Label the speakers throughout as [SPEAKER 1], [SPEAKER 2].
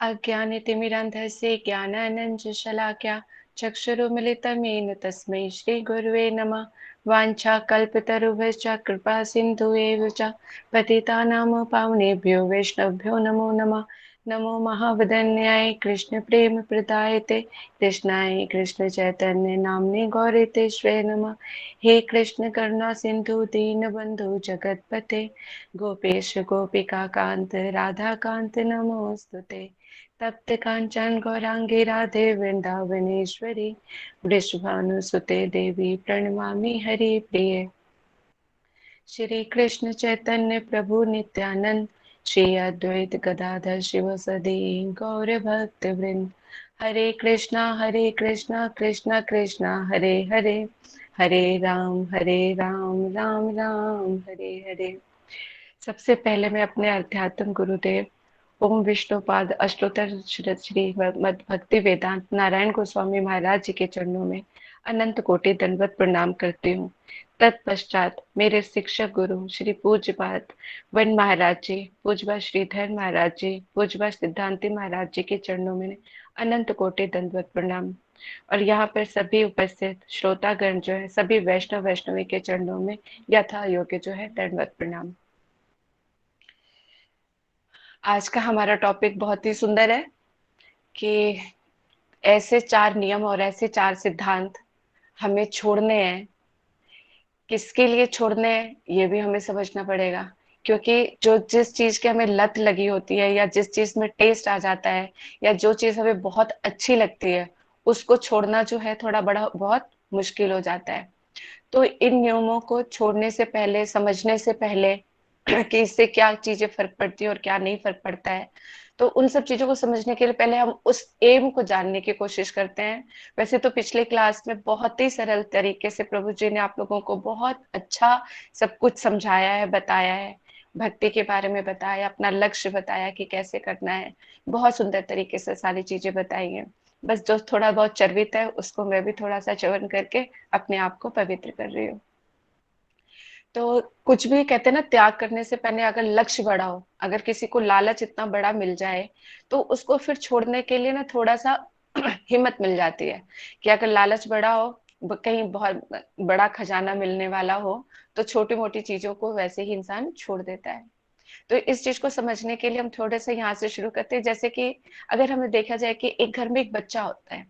[SPEAKER 1] अज्ञानतिमिरान्धस्य ज्ञानानञ्जशलाकया चक्षुरुमिलितमेन तस्मै श्रीगुरुवे नमः। वाञ्छाकल्पतरुभ्यश्च कृपासिन्धुभ्येव च पतितानां पावनेभ्यो वैष्णवेभ्यो नमो नमः। नमो महावदन्याय कृष्णप्रेमप्रदायते कृष्णाय कृष्णचैतन्य नाम्ने गौरतेश्वरे नमः। हे कृष्ण करुणा सिन्धु दीनबन्धु जगत्पते गोपेश गोपिकान्त राधाकान्त नमोऽस्तुते। तप्त कांचन गौरांगी राधे वृंदावनेश्वरी वृषभानुसुते देवी प्रणमामि हरिप्रिये। श्री कृष्ण चैतन्य प्रभु नित्यानंद श्री अद्वैत गदाधर शिवसदी गौर भक्त वृंद। हरे कृष्णा कृष्णा कृष्णा हरे हरे, हरे राम राम राम हरे हरे। सबसे पहले मैं अपने अध्यात्म गुरुदेव ओम विष्णुपाद अष्टोत्तर श्री मद भक्ति वेदांत नारायण गोस्वामी महाराज जी के चरणों में अनंत कोटि दंडवत प्रणाम करती हूँ। तत्पश्चात मेरे शिक्षक गुरु श्री पूज्यपाद वन महाराज जी, पूज्यपाद श्रीधर महाराज जी, पूज्यपाद सिद्धांति महाराज जी के चरणों में अनंत कोटि दंडवत प्रणाम। और यहाँ पर सभी उपस्थित श्रोतागण जो है सभी वैष्णव वैष्णवी के चरणों में यथा योग्य जो है दंडवत प्रणाम। आज का हमारा टॉपिक बहुत ही सुंदर है कि ऐसे 4 नियम और ऐसे 4 सिद्धांत हमें छोड़ने हैं। किसके लिए छोड़ने हैं ये भी हमें समझना पड़ेगा, क्योंकि जो जिस चीज की हमें लत लगी होती है या जिस चीज में टेस्ट आ जाता है या जो चीज हमें बहुत अच्छी लगती है उसको छोड़ना जो है थोड़ा बड़ा बहुत मुश्किल हो जाता है। तो इन नियमों को छोड़ने से पहले, समझने से पहले कि इससे क्या चीजें फर्क पड़ती है और क्या नहीं फर्क पड़ता है, तो उन सब चीजों को समझने के लिए पहले हम उस एम को जानने की कोशिश करते हैं। वैसे तो पिछले क्लास में बहुत ही सरल तरीके से प्रभु जी ने आप लोगों को बहुत अच्छा सब कुछ समझाया है, बताया है, भक्ति के बारे में बताया, अपना लक्ष्य बताया कि कैसे करना है। बहुत सुंदर तरीके से सारी चीजें बताई हैं। बस जो थोड़ा बहुत चर्वित है उसको मैं भी थोड़ा सा च्यवन करके अपने आप को पवित्र कर रही हूँ। तो कुछ भी कहते हैं ना, त्याग करने से पहले अगर लक्ष्य बड़ा हो, अगर किसी को लालच इतना बड़ा मिल जाए तो उसको फिर छोड़ने के लिए ना थोड़ा सा हिम्मत मिल जाती है कि अगर लालच बड़ा हो, कहीं बहुत बड़ा खजाना मिलने वाला हो, तो छोटी मोटी चीजों को वैसे ही इंसान छोड़ देता है। तो इस चीज को समझने के लिए हम थोड़े से यहाँ से शुरू करते हैं। जैसे कि अगर हमें देखा जाए कि एक घर में एक बच्चा होता है,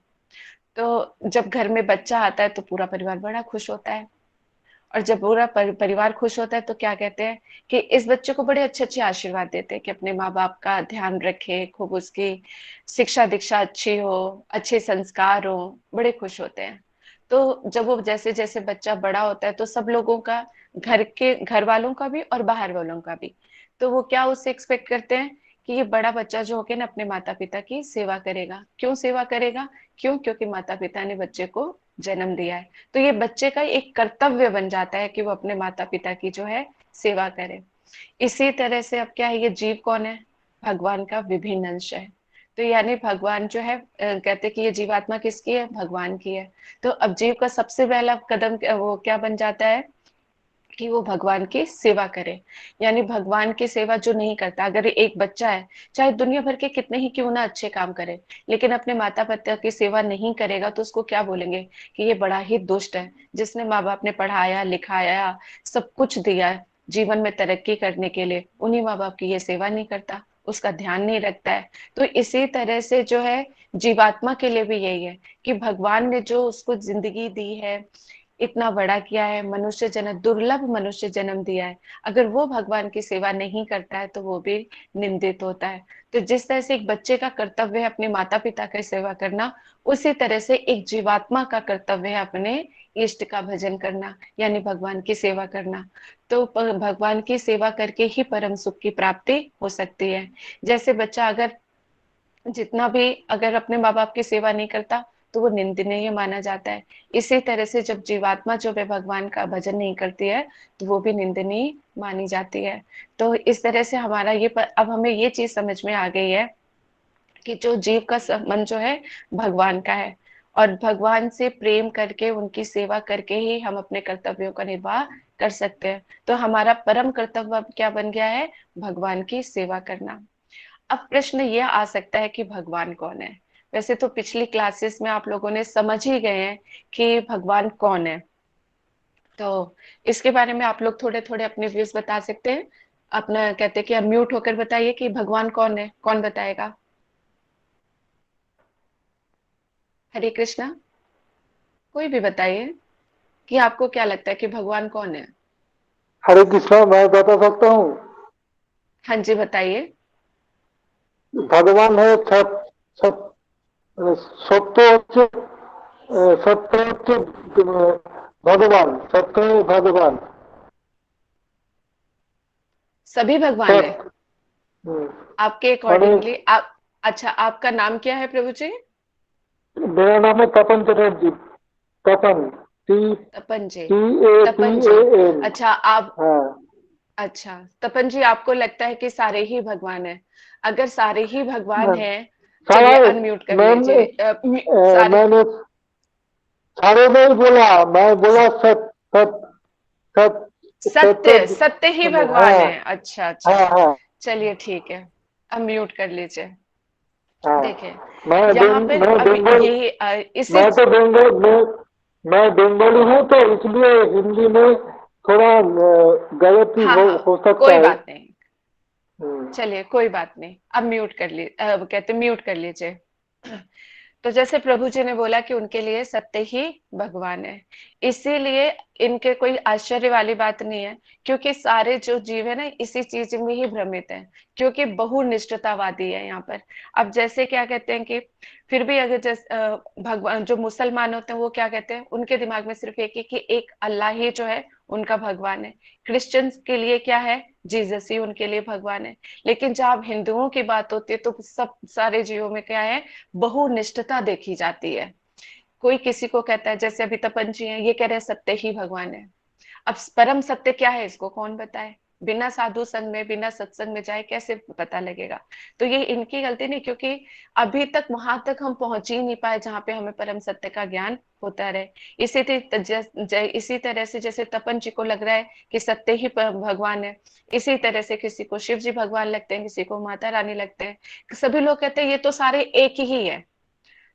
[SPEAKER 1] तो जब घर में बच्चा आता है तो पूरा परिवार बड़ा खुश होता है। और जब पूरा परिवार खुश होता है तो क्या कहते हैं कि इस बच्चे को बड़े अच्छे अच्छे आशीर्वाद देते हैं कि अपने माँ बाप का ध्यान रखे, खूब उसकी शिक्षा दीक्षा अच्छी हो, अच्छे संस्कार हो, बड़े खुश होते हैं। तो जब वो जैसे जैसे बच्चा बड़ा होता है तो सब लोगों का, घर वालों का भी और बाहर वालों का भी, तो वो क्या उससे एक्सपेक्ट करते हैं कि ये बड़ा बच्चा जो होके ना अपने माता पिता की सेवा करेगा। क्यों सेवा करेगा? क्योंकि माता पिता ने बच्चे को जन्म दिया है। तो ये बच्चे का एक कर्तव्य बन जाता है कि वो अपने माता पिता की जो है सेवा करे। इसी तरह से अब क्या है, ये जीव कौन है? भगवान का विभिन्न अंश है। तो यानी भगवान जो है, कहते हैं कि ये जीवात्मा किसकी है? भगवान की है। तो अब जीव का सबसे पहला कदम वो क्या बन जाता है कि वो भगवान की सेवा करे। यानी भगवान की सेवा जो नहीं करता, अगर एक बच्चा है, चाहे दुनिया भर के कितने ही क्यों ना अच्छे काम करे, लेकिन अपने माता पिता की सेवा नहीं करेगा तो उसको क्या बोलेंगे कि ये बड़ा ही दुष्ट है। जिसने माँ बाप ने पढ़ाया लिखाया, सब कुछ दिया है जीवन में तरक्की करने के लिए, उन्हीं माँ बाप की ये सेवा नहीं करता, उसका ध्यान नहीं रखता है। तो इसी तरह से जो है जीवात्मा के लिए भी यही है कि भगवान ने जो उसको जिंदगी दी है, इतना बड़ा किया है, मनुष्य जन्म, दुर्लभ मनुष्य जन्म दिया है, अगर वो भगवान की सेवा नहीं करता है तो वो भी निंदित होता है। तो जिस तरह से एक बच्चे का कर्तव्य है अपने माता पिता की सेवा करना, उसी तरह से एक जीवात्मा का कर्तव्य है अपने इष्ट का भजन करना, यानी भगवान की सेवा करना। तो भगवान की सेवा करके ही परम सुख की प्राप्ति हो सकती है। जैसे बच्चा अगर जितना भी अगर अपने माँ बाप की सेवा नहीं करता तो वो निंदनीय माना जाता है। इसी तरह से जब जीवात्मा जो है भगवान का भजन नहीं करती है तो वो भी निंदनीय मानी जाती है। तो इस तरह से हमारा अब हमें ये चीज समझ में आ गई है कि जो जीव का संबंध जो है भगवान का है, और भगवान से प्रेम करके उनकी सेवा करके ही हम अपने कर्तव्यों का निर्वाह कर सकते हैं। तो हमारा परम कर्तव्य अब क्या बन गया है? भगवान की सेवा करना। अब प्रश्न ये आ सकता है कि भगवान कौन है? वैसे तो पिछली क्लासेस में आप लोगों ने समझ ही गए हैं कि भगवान कौन है। तो इसके बारे में आप लोग थोड़े थोड़े अपने व्यूज बता सकते हैं। अपना कहते हैं कि अनम्यूट होकर बताइए कि भगवान कौन है, कौन बताएगा? हरे कृष्णा। कोई भी बताइए कि आपको क्या लगता है कि भगवान कौन है।
[SPEAKER 2] हरे कृष्णा, मैं बता सकता हूँ।
[SPEAKER 1] हाँ जी, बताइए।
[SPEAKER 2] भगवान है सत सत সত্য হচ্ছে সত্য হচ্ছে ভগবান সত্য ভগবান
[SPEAKER 1] सभी भगवान है
[SPEAKER 2] सत हम्म,
[SPEAKER 1] आपके
[SPEAKER 2] মানে
[SPEAKER 1] अकॉर्डिंगली? आप अच्छा, आपका नाम क्या है प्रभु जी?
[SPEAKER 2] मेरा नाम है Tapan Chatterjee. Tapan, T
[SPEAKER 1] Tapan ji.
[SPEAKER 2] T A P
[SPEAKER 1] Tapan
[SPEAKER 2] A
[SPEAKER 1] जी।
[SPEAKER 2] एन।
[SPEAKER 1] अच्छा आप,
[SPEAKER 2] हाँ
[SPEAKER 1] अच्छा तपन जी, आपको लगता है कि सारे ही भगवान है? अगर सारे ही भगवान
[SPEAKER 2] हाँ,
[SPEAKER 1] हैं, चलिए
[SPEAKER 2] सारा
[SPEAKER 1] अनम्यूट कर
[SPEAKER 2] मैंने
[SPEAKER 1] लीजिए। सारे
[SPEAKER 2] मैंने सारे नहीं बोला, मैं बोला सत सत सत
[SPEAKER 1] सत्य,
[SPEAKER 2] सत्य।
[SPEAKER 1] सत्य ही भगवान
[SPEAKER 2] हाँ
[SPEAKER 1] है। अच्छा अच्छा,
[SPEAKER 2] हाँ हाँ
[SPEAKER 1] चलिए ठीक है, अब म्यूट कर लीजिए।
[SPEAKER 2] हाँ।
[SPEAKER 1] देखिए,
[SPEAKER 2] मैं
[SPEAKER 1] यहाँ पे
[SPEAKER 2] मैं
[SPEAKER 1] अब
[SPEAKER 2] बंगाल,
[SPEAKER 1] यही इसी,
[SPEAKER 2] मैं तो बंगाल मैं बंगाली हूँ, तो इसलिए हिंदी में थोड़ा गलती
[SPEAKER 1] हाँ हाँ,
[SPEAKER 2] हो सकता
[SPEAKER 1] कोई
[SPEAKER 2] है।
[SPEAKER 1] बात नहीं।
[SPEAKER 2] हम्म,
[SPEAKER 1] चलिए कोई बात नहीं, अब म्यूट कर कहते म्यूट कर लीजिए। तो जैसे प्रभु जी ने बोला कि उनके लिए सत्य ही भगवान है, इसीलिए इनके कोई आश्चर्य वाली बात नहीं है, क्योंकि सारे जो जीव है ना इसी चीज में ही भ्रमित है, क्योंकि बहुनिष्ठतावादी है यहाँ पर। अब जैसे क्या कहते हैं कि फिर भी अगर जैसे भगवान, जो मुसलमान होते हैं वो क्या कहते हैं, उनके दिमाग में सिर्फ एक ही कि एक अल्लाह ही जो है उनका भगवान है। क्रिश्चियंस के लिए क्या है? जीसस ही उनके लिए भगवान है। लेकिन जब हिंदुओं की बात होती है तो सब सारे जीवों में क्या है? बहुनिष्ठता देखी जाती है। कोई किसी को कहता है, जैसे अभी तपन जी हैं, ये कह रहे हैं सत्य ही भगवान है। अब परम सत्य क्या है इसको कौन बताए? बिना साधु संग में, बिना सत्संग में जाए कैसे पता लगेगा? तो ये इनकी गलती नहीं, क्योंकि अभी तक वहां तक हम पहुंच ही नहीं पाए जहां पे हमें परम सत्य का ज्ञान होता रहे। इसी तरह से जैसे तपन जी को लग रहा है कि सत्य ही भगवान है, इसी तरह से किसी को शिव जी भगवान लगते हैं, किसी को माता रानी लगते हैं। सभी लोग कहते हैं ये तो सारे एक ही है।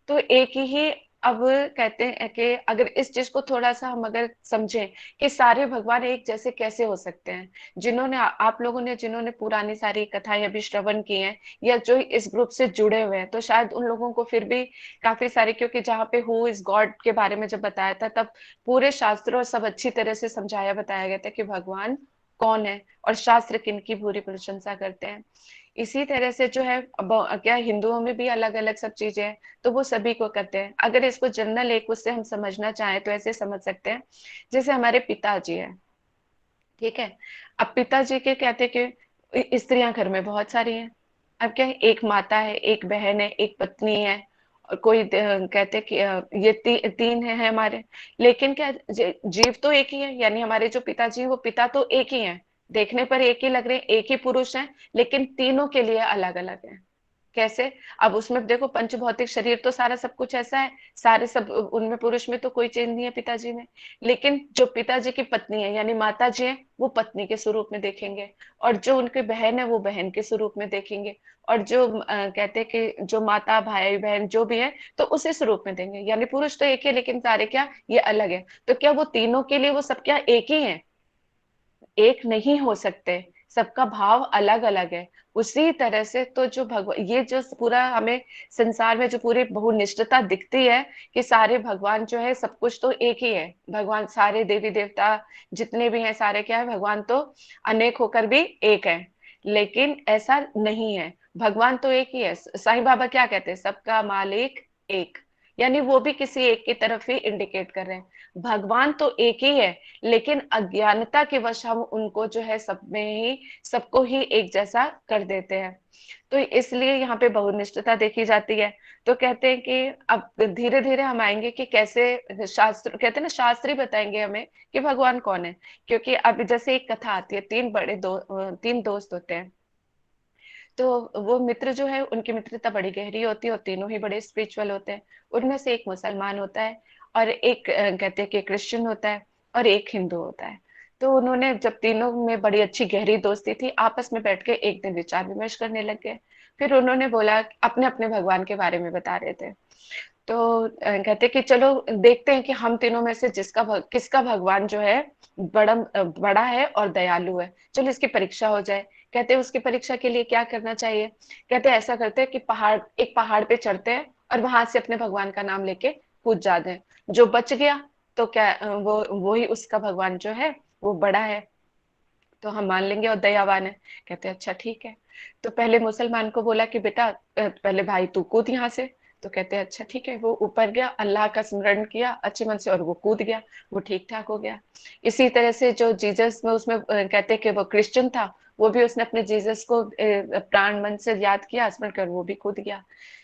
[SPEAKER 1] तो एक ही, अब कहते हैं कि अगर इस चीज को थोड़ा सा हम अगर समझें कि सारे भगवान एक जैसे कैसे हो सकते हैं, जिन्होंने आप लोगों ने जिन्होंने पुरानी सारी कथाएं अभी श्रवण की हैं, या जो इस ग्रुप से जुड़े हुए हैं, तो शायद उन लोगों को फिर भी काफी सारे, क्योंकि जहाँ पे हु इज गॉड के बारे में जब बताया था तब पूरे शास्त्रों और सब अच्छी तरह से समझाया बताया गया था कि भगवान कौन है और शास्त्र किनकी पूरी प्रशंसा करते हैं। इसी तरह से जो है, अब क्या हिंदुओं में भी अलग अलग सब चीजें हैं, तो वो सभी को करते हैं। अगर इसको जनरल एक उससे हम समझना चाहें तो ऐसे समझ सकते हैं, जैसे हमारे पिताजी है, ठीक है। अब पिताजी के कहते हैं कि स्त्रियां घर में बहुत सारी हैं। अब क्या है, एक माता है, एक बहन है, एक पत्नी है, और कोई कहते हैं कि ये तीन है हमारे। लेकिन क्या, जीव तो एक ही है, यानी हमारे जो पिताजी हैं वो पिता तो एक ही है, देखने पर एक ही लग रहे हैं, एक ही पुरुष हैं, लेकिन तीनों के लिए अलग अलग है। कैसे? अब उसमें देखो, पंच भौतिक शरीर तो सारा सब कुछ ऐसा है, सारे सब उनमें पुरुष में तो कोई चेंज नहीं है पिताजी में। लेकिन जो पिताजी की पत्नी है यानी माता जी है, वो पत्नी के स्वरूप में देखेंगे, और जो उनकी बहन है वो बहन के स्वरूप में देखेंगे, और जो कहते हैं कि जो माता भाई बहन जो भी है तो उसी स्वरूप में देंगे। यानी पुरुष तो एक है, लेकिन सारे क्या ये अलग है। तो क्या वो तीनों के लिए वो सब क्या एक ही है? एक नहीं हो सकते, सबका भाव अलग अलग है। उसी तरह से तो जो भगवान, ये जो पूरा हमें संसार में जो पूरी बहुनिष्ठता दिखती है कि सारे भगवान जो है सब कुछ तो एक ही है, भगवान सारे देवी देवता जितने भी हैं सारे क्या है, भगवान तो अनेक होकर भी एक है। लेकिन ऐसा नहीं है, भगवान तो एक ही है। साईं बाबा क्या कहते हैं, सबका मालिक एक। यानी वो भी किसी एक की तरफ ही इंडिकेट कर रहे हैं। भगवान तो एक ही है, लेकिन अज्ञानता के वश हम उनको जो है सब में ही, सबको ही एक जैसा कर देते हैं। तो इसलिए यहाँ पे बहुनिष्ठता देखी जाती है। तो कहते हैं कि अब धीरे धीरे हम आएंगे कि कैसे शास्त्र, कहते हैं ना शास्त्री बताएंगे हमें कि भगवान कौन है। क्योंकि अब जैसे एक कथा आती है, तीन दोस्त होते हैं। तो वो मित्र जो है उनकी मित्रता बड़ी गहरी होती है और तीनों ही बड़े स्पिरिचुअल होते हैं। उनमें से एक मुसलमान होता है, और एक कहते हैं कि क्रिश्चियन होता है, और एक हिंदू होता है। तो उन्होंने, जब तीनों में बड़ी अच्छी गहरी दोस्ती थी, आपस में बैठ के एक दिन विचार विमर्श करने लग गए। फिर उन्होंने बोला, अपने अपने भगवान के बारे में बता रहे थे। तो कहते कि चलो देखते हैं कि हम तीनों में से किसका भगवान जो है बड़ा है और दयालु है, चलो इसकी परीक्षा हो जाए। कहते उसकी परीक्षा के लिए क्या करना चाहिए? कहते ऐसा करते हैं कि एक पहाड़ पे चढ़ते हैं और वहां से अपने भगवान का नाम लेके कूद जाते हैं। जो बच गया तो क्या वो ही उसका भगवान जो है वो बड़ा है, तो हम मान लेंगे और दयावान है। कहते हैं अच्छा ठीक है। तो पहले मुसलमान को बोला कि बेटा पहले भाई तू कूद यहाँ से। तो कहते हैं अच्छा ठीक है। वो ऊपर गया, अल्लाह का स्मरण किया अच्छे मन से और वो कूद गया, वो ठीक ठाक हो गया। इसी तरह से जो जीसस में उसमें कहते हैं कि वो क्रिश्चियन था, वो भी उसने अपने जीसस को प्राण मन से याद किया, स्मरण कर वो भी कूद गया।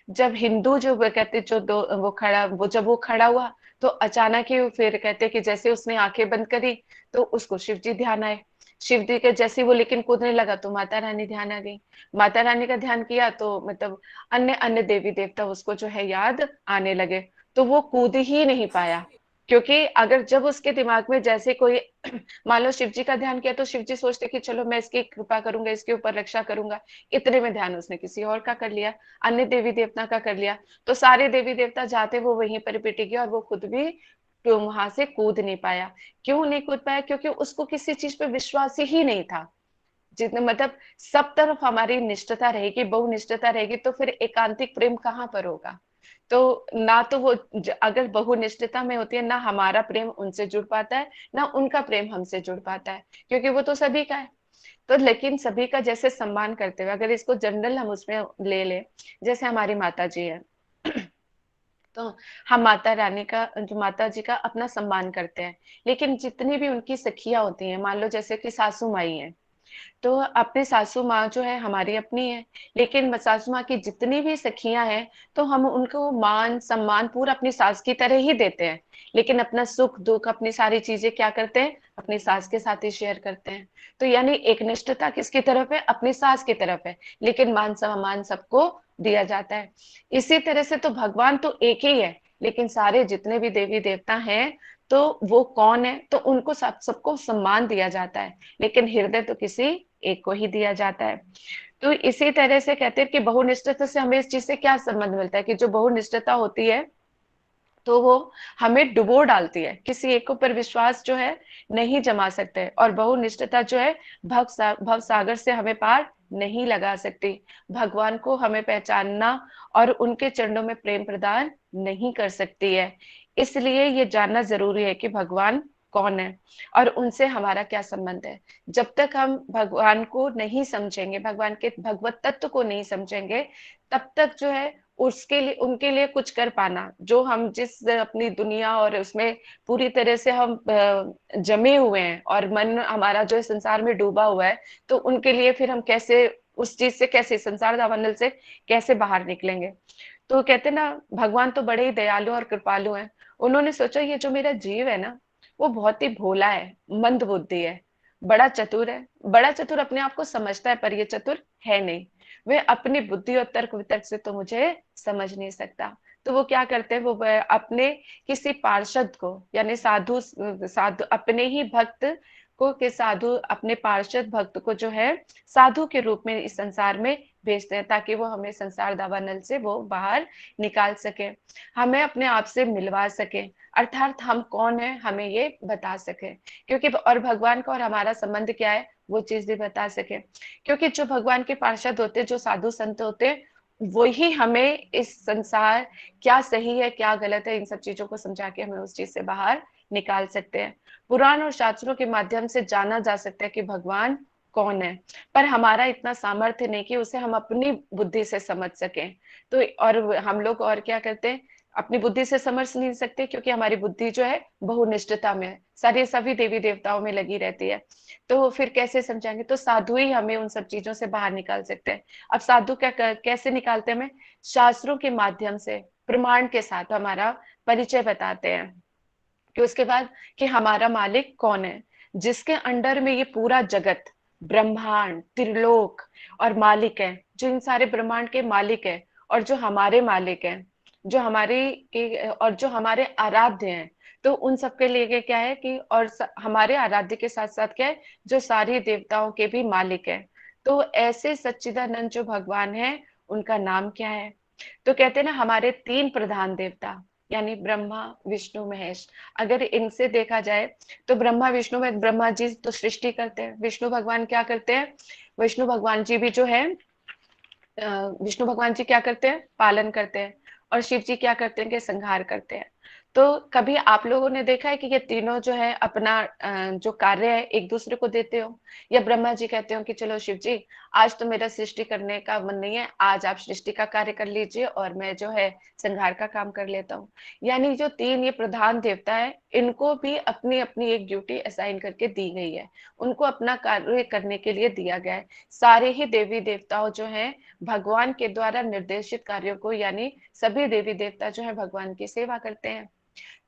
[SPEAKER 1] जब हिंदू जो वो कहते जो दो वो जब वो खड़ा हुआ, तो अचानक ही फिर कहते कि जैसे उसने आंखें बंद करी तो उसको शिव जी ध्यान आए। शिव जी के जैसे ही वो लेकिन कूदने लगा तो माता रानी ध्यान आ गई। माता रानी का ध्यान किया तो मतलब अन्य अन्य देवी देवता उसको जो है याद आने लगे। तो वो कूद ही नहीं पाया, क्योंकि अगर जब उसके दिमाग में जैसे कोई मान लो शिव जी का ध्यान किया, तो शिव जी सोचते कि चलो मैं इसकी कृपा करूंगा, इसके ऊपर रक्षा करूंगा। इतने में ध्यान उसने किसी और का कर लिया, अन्य देवी देवता का कर लिया। तो सारे देवी देवता जाते वो वहीं पर पिट गया, और वो खुद भी तो वहां से कूद नहीं पाया। क्यों नहीं कूद पाया? क्योंकि उसको किसी चीज पे विश्वास ही नहीं था। जितने मतलब सब तरफ हमारी निष्ठता रहेगी, बहुनिष्ठता रहेगी, तो फिर एकांतिक प्रेम कहाँ पर होगा? तो ना तो वो अगर बहुनिष्ठता में होती है, ना हमारा प्रेम उनसे जुड़ पाता है, ना उनका प्रेम हमसे जुड़ पाता है, क्योंकि वो तो सभी का है। तो लेकिन सभी का जैसे सम्मान करते हुए, अगर इसको जनरल हम उसमें ले ले, जैसे हमारी माता जी है, तो हम माता रानी का, जो माता जी का अपना सम्मान करते हैं। लेकिन जितनी भी उनकी सखियां होती हैं, मान लो जैसे कि सासू माई है, तो अपनी सासू माँ जो है हमारी अपनी है, लेकिन सासू माँ की जितनी भी सखियां हैं, तो हम उनको मान सम्मान पूरा अपनी सास की तरह ही देते हैं। लेकिन अपना सुख दुख, अपनी सारी चीजें क्या करते हैं? अपनी सास के साथ ही शेयर करते हैं। तो यानी एक निष्ठता किसकी तरफ है? अपनी सास की तरफ है, लेकिन मान सम्मान सबको दिया जाता है। इसी तरह से तो भगवान तो एक ही है, लेकिन सारे जितने भी देवी देवता हैं, तो वो कौन है? तो उनको सबको सम्मान दिया जाता है, लेकिन हृदय तो किसी एक को ही दिया जाता है। तो इसी तरह से कहते हैं कि बहुनिष्ठता से हमें इस चीज से क्या संबंध मिलता है कि जो बहुनिष्ठता होती है, तो वो हमें डुबो डालती है, किसी एक पर विश्वास जो है नहीं जमा सकते, और बहुनिष्ठता जो है भव सागर से हमें पार नहीं लगा सकती। भगवान को हमें पहचानना और उनके चरणों में प्रेम प्रदान नहीं कर सकती है। इसलिए ये जानना जरूरी है कि भगवान कौन है और उनसे हमारा क्या संबंध है। जब तक हम भगवान को नहीं समझेंगे, भगवान के भगवत तत्व को नहीं समझेंगे, तब तक जो है उसके लिए, उनके लिए कुछ कर पाना, जो हम जिस अपनी दुनिया और उसमें पूरी तरह से हम जमे हुए हैं और मन हमारा जो है संसार में डूबा हुआ है, तो उनके लिए फिर हम कैसे उस चीज से, कैसे संसार दावानल से कैसे बाहर निकलेंगे? तो कहते ना, भगवान तो बड़े ही दयालु और कृपालु हैं। उन्होंने सोचा ये जो मेरा जीव है ना, वो बहुत ही भोला है, मंद बुद्धि है, बड़ा चतुर है। बड़ा चतुर अपने आप को समझता है, पर ये चतुर है नहीं। वे अपनी बुद्धि और तर्क वितर्क से तो मुझे समझ नहीं सकता। तो वो क्या करते हैं? वो अपने किसी पार्षद को, यानी साधु साधु अपने ही भक्त को, के साधु अपने पार्षद भक्त को जो है साधु के रूप में इस संसार में भेजते हैं, ताकि वो हमें संसार दावानल से वो बाहर निकाल सके, हमें अपने आप से मिलवा सके, अर्थात हम कौन है हमें ये बता सके। क्योंकि और भगवान का और हमारा संबंध क्या है, वो चीज भी बता सके। क्योंकि जो भगवान के पार्षद होते, जो साधु संत होते, वही हमें इस संसार क्या सही है क्या गलत है, इन सब चीजों को समझा के हमें उस चीज से बाहर निकाल सकते हैं। पुराण और शास्त्रों के माध्यम से जाना जा सकता है कि भगवान कौन है, पर हमारा इतना सामर्थ्य नहीं कि उसे हम अपनी बुद्धि से समझ सकें। तो और हम लोग और क्या करते हैं? अपनी बुद्धि से समझ नहीं सकते, क्योंकि हमारी बुद्धि जो है बहुनिष्ठता में है, सारी सभी देवी देवताओं में लगी रहती है। तो फिर कैसे समझाएंगे? तो साधु ही हमें उन सब चीजों से बाहर निकाल सकते हैं। अब साधु कैसे निकालते हैं? हमें शास्त्रों के माध्यम से प्रमाण के साथ हमारा परिचय बताते हैं, कि उसके बाद कि हमारा मालिक कौन है, जिसके अंडर में ये पूरा जगत, ब्रह्मांड, त्रिलोक और मालिक है, जो इन सारे ब्रह्मांड के मालिक है, और जो हमारे मालिक हैं, जो हमारी और जो हमारे आराध्य हैं, तो उन सबके लिए क्या है कि और हमारे आराध्य के साथ साथ क्या है, जो सारी देवताओं के भी मालिक है। तो ऐसे सच्चिदानंद जो भगवान है, उनका नाम क्या है? तो कहते हैं ना, हमारे तीन प्रधान देवता यानी ब्रह्मा विष्णु महेश, अगर इनसे देखा जाए तो ब्रह्मा विष्णु में ब्रह्मा जी तो सृष्टि करते हैं, विष्णु भगवान क्या करते हैं, विष्णु भगवान जी भी जो है विष्णु भगवान जी क्या करते हैं, पालन करते हैं। और शिव जी क्या करते हैं कि संहार करते हैं। तो कभी आप लोगों ने देखा है कि ये तीनों जो है अपना जो कार्य है एक दूसरे को देते हो, या ब्रह्मा जी कहते हो कि चलो शिव जी, आज तो मेरा सृष्टि करने का मन नहीं है, आज आप सृष्टि का कार्य कर लीजिए और मैं जो है संहार का काम कर लेता हूँ। यानी जो तीन ये प्रधान देवता है, इनको भी अपनी अपनी एक ड्यूटी असाइन करके दी गई है, उनको अपना कार्य करने के लिए दिया गया है। सारे ही देवी देवताओं जो हैं भगवान के द्वारा निर्देशित कार्यों को, यानी सभी देवी देवता जो है भगवान की सेवा करते हैं।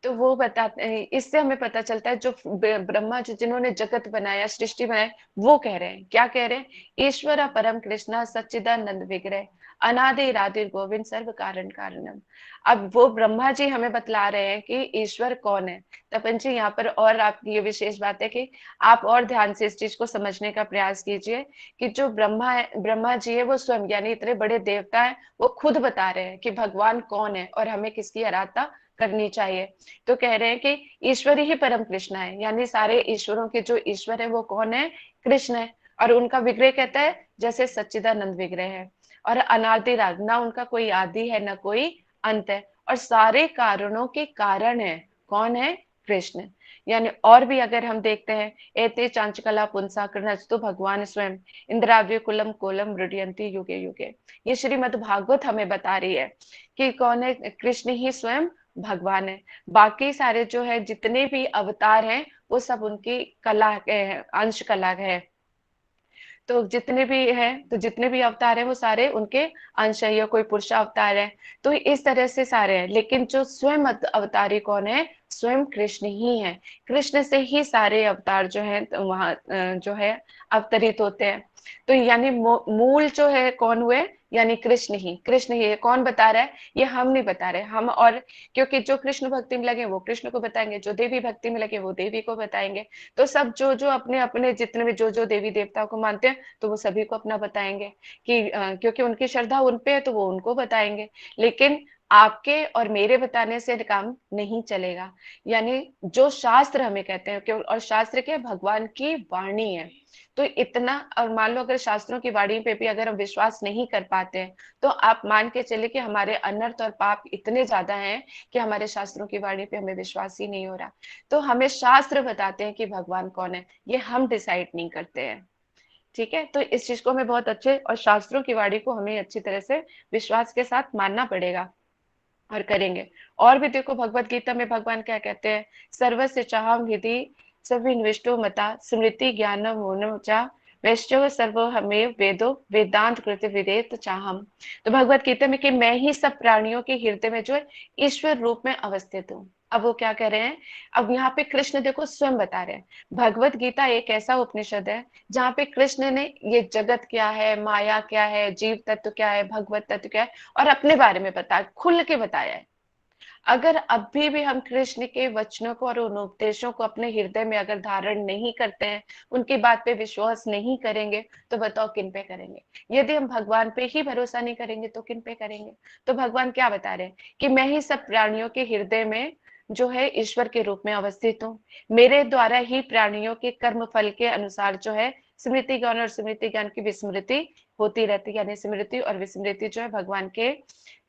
[SPEAKER 1] तो वो बताते हैं, इससे हमें पता चलता है जो ब्रह्मा जी जिन्होंने जगत बनाया, सृष्टि बनाया, वो कह रहे हैं, क्या कह रहे हैं, ईश्वर परम कृष्णा सच्चिदानंद विग्रह अनादि राधि गोविंद सर्व कारण कारणम। अब वो ब्रह्मा जी हमें बतला रहे हैं कि ईश्वर कौन है। तपन जी यहाँ पर और आपकी ये विशेष बात है कि आप और ध्यान से इस चीज को समझने का प्रयास कीजिए कि जो ब्रह्मा है, ब्रह्मा जी है, वो स्वयं यानी इतने बड़े देवता है, वो खुद बता रहे हैं कि भगवान कौन है और हमें किसकी आराधना करनी चाहिए। तो कह रहे हैं कि ईश्वर ही परम कृष्ण है, यानी सारे ईश्वरों के जो ईश्वर है वो कौन है, कृष्ण है। और उनका विग्रह कहता है जैसे सच्चिदानंद विग्रह है, और अनादि राग, ना उनका कोई आदि है ना कोई अंत है, और सारे कारणों के कारण है, कौन है, कृष्ण। यानी और भी अगर हम देखते हैं, एते चांचकला पुंसा कृणस्तु भगवान स्वयं इंद्राव्य कुलम कोलम रुड्यंती युगे युगे। ये श्रीमद् भागवत हमें बता रही है कि कौन है, कृष्ण ही स्वयं भगवान है। बाकी सारे जो है जितने भी अवतार हैं वो सब उनकी कला के हैं, अंश कला है। तो जितने भी हैं, तो जितने भी अवतार हैं वो सारे उनके अंश है, या कोई पुरुष अवतार है। तो इस तरह से सारे हैं, लेकिन जो स्वयं अवतारी कौन है, स्वयं कृष्ण ही है। कृष्ण से ही सारे अवतार जो है वहां जो है अवतरित होते हैं। तो यानी मूल जो है कौन हुए, यानी कृष्ण ही, कृष्ण ही है। कौन बता रहा है, ये हम नहीं बता रहे, हम और, क्योंकि जो कृष्ण भक्ति में लगे वो कृष्ण को बताएंगे, जो देवी भक्ति में लगे वो देवी को बताएंगे। तो सब जो जो अपने अपने जितने भी जो जो देवी देवताओं को मानते हैं तो वो सभी को अपना बताएंगे कि क्योंकि उनकी श्रद्धा उन पे है तो वो उनको बताएंगे। लेकिन आपके और मेरे बताने से काम नहीं चलेगा। यानी जो शास्त्र हमें कहते हैं, और शास्त्र क्या है, भगवान की वाणी है। तो इतना, और मान लो अगर शास्त्रों की वाणी पे भी अगर हम विश्वास नहीं कर पाते हैं, तो आप मान के चले कि हमारे अनर्थ और पाप इतने ज्यादा हैं कि हमारे शास्त्रों की वाणी पे हमें विश्वास ही नहीं हो रहा। तो हमें शास्त्र बताते हैं कि भगवान कौन है, ये हम डिसाइड नहीं करते हैं। ठीक है, तो इस चीज को हमें बहुत अच्छे, और शास्त्रों की वाणी को हमें अच्छी तरह से विश्वास के साथ मानना पड़ेगा, और करेंगे। और भी देखो भगवत गीता में भगवान क्या कहते हैं, सर्वस्य चाहम हृदि सविनविष्टो मता स्मृति ज्ञानम मोनम चा वैश्चव सर्व हमें वेदो वेदांत कृत विदेत चाहम। तो भगवत गीता में कि मैं ही सब प्राणियों के हृदय में जो है ईश्वर रूप में अवस्थित हूँ। अब वो क्या कह रहे हैं, अब यहाँ पे कृष्ण देखो स्वयं बता रहे हैं। भगवत गीता एक ऐसा उपनिषद है जहाँ पे कृष्ण ने ये जगत क्या है, माया क्या है, जीव तत्व क्या है, भगवत तत्व क्या है, और अपने बारे में बताया, खुल के बताया है। अगर अभी भी हम कृष्ण के वचनों को और उन उपदेशों को अपने हृदय में अगर धारण नहीं करते हैं, उनकी बात पे विश्वास नहीं करेंगे, तो बताओ किन पे करेंगे। यदि हम भगवान पे ही भरोसा नहीं करेंगे तो किन पे करेंगे। तो भगवान क्या बता रहे हैं कि मैं ही सब प्राणियों के हृदय में जो है ईश्वर के रूप में अवस्थित हूँ। मेरे द्वारा ही प्राणियों के कर्म फल के अनुसार जो है स्मृति ज्ञान और स्मृति ज्ञान की विस्मृति होती रहती है। यानी स्मृति और विस्मृति जो है भगवान के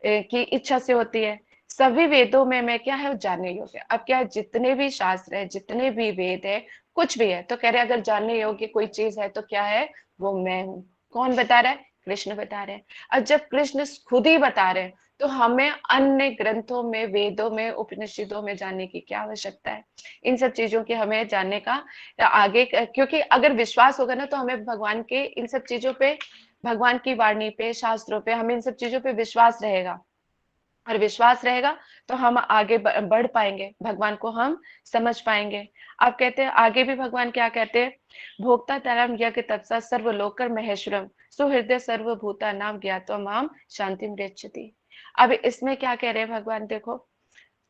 [SPEAKER 1] की इच्छा से होती है। सभी वेदों में मैं क्या है, जानने योग्य। अब क्या है, जितने भी शास्त्र है, जितने भी वेद है, कुछ भी है, तो कह रहे हैं अगर जानने योग्य कोई चीज है तो क्या है, वो मैं हूँ। कौन बता रहा है, कृष्ण बता रहे हैं। अब जब कृष्ण खुद ही बता रहे हैं तो हमें अन्य ग्रंथों में, वेदों में, उपनिषदों में जानने की क्या आवश्यकता है। इन सब चीजों की हमें जानने का आगे, क्योंकि अगर विश्वास होगा ना तो हमें भगवान के इन सब चीजों पे, भगवान की वाणी पे, शास्त्रों पे, हमें इन सब चीजों पे विश्वास रहेगा। और विश्वास रहेगा तो हम आगे बढ़ पाएंगे, भगवान को हम समझ पाएंगे। आप कहते हैं आगे भी भगवान क्या कहते हैं, भोक्ता तरम यज्ञ तपसा सर्वलोकर महेश्वरम सुहृदय सर्वभूता नाम ज्ञातवा माम शांति मृच्छति। अब इसमें क्या कह रहे हैं भगवान देखो,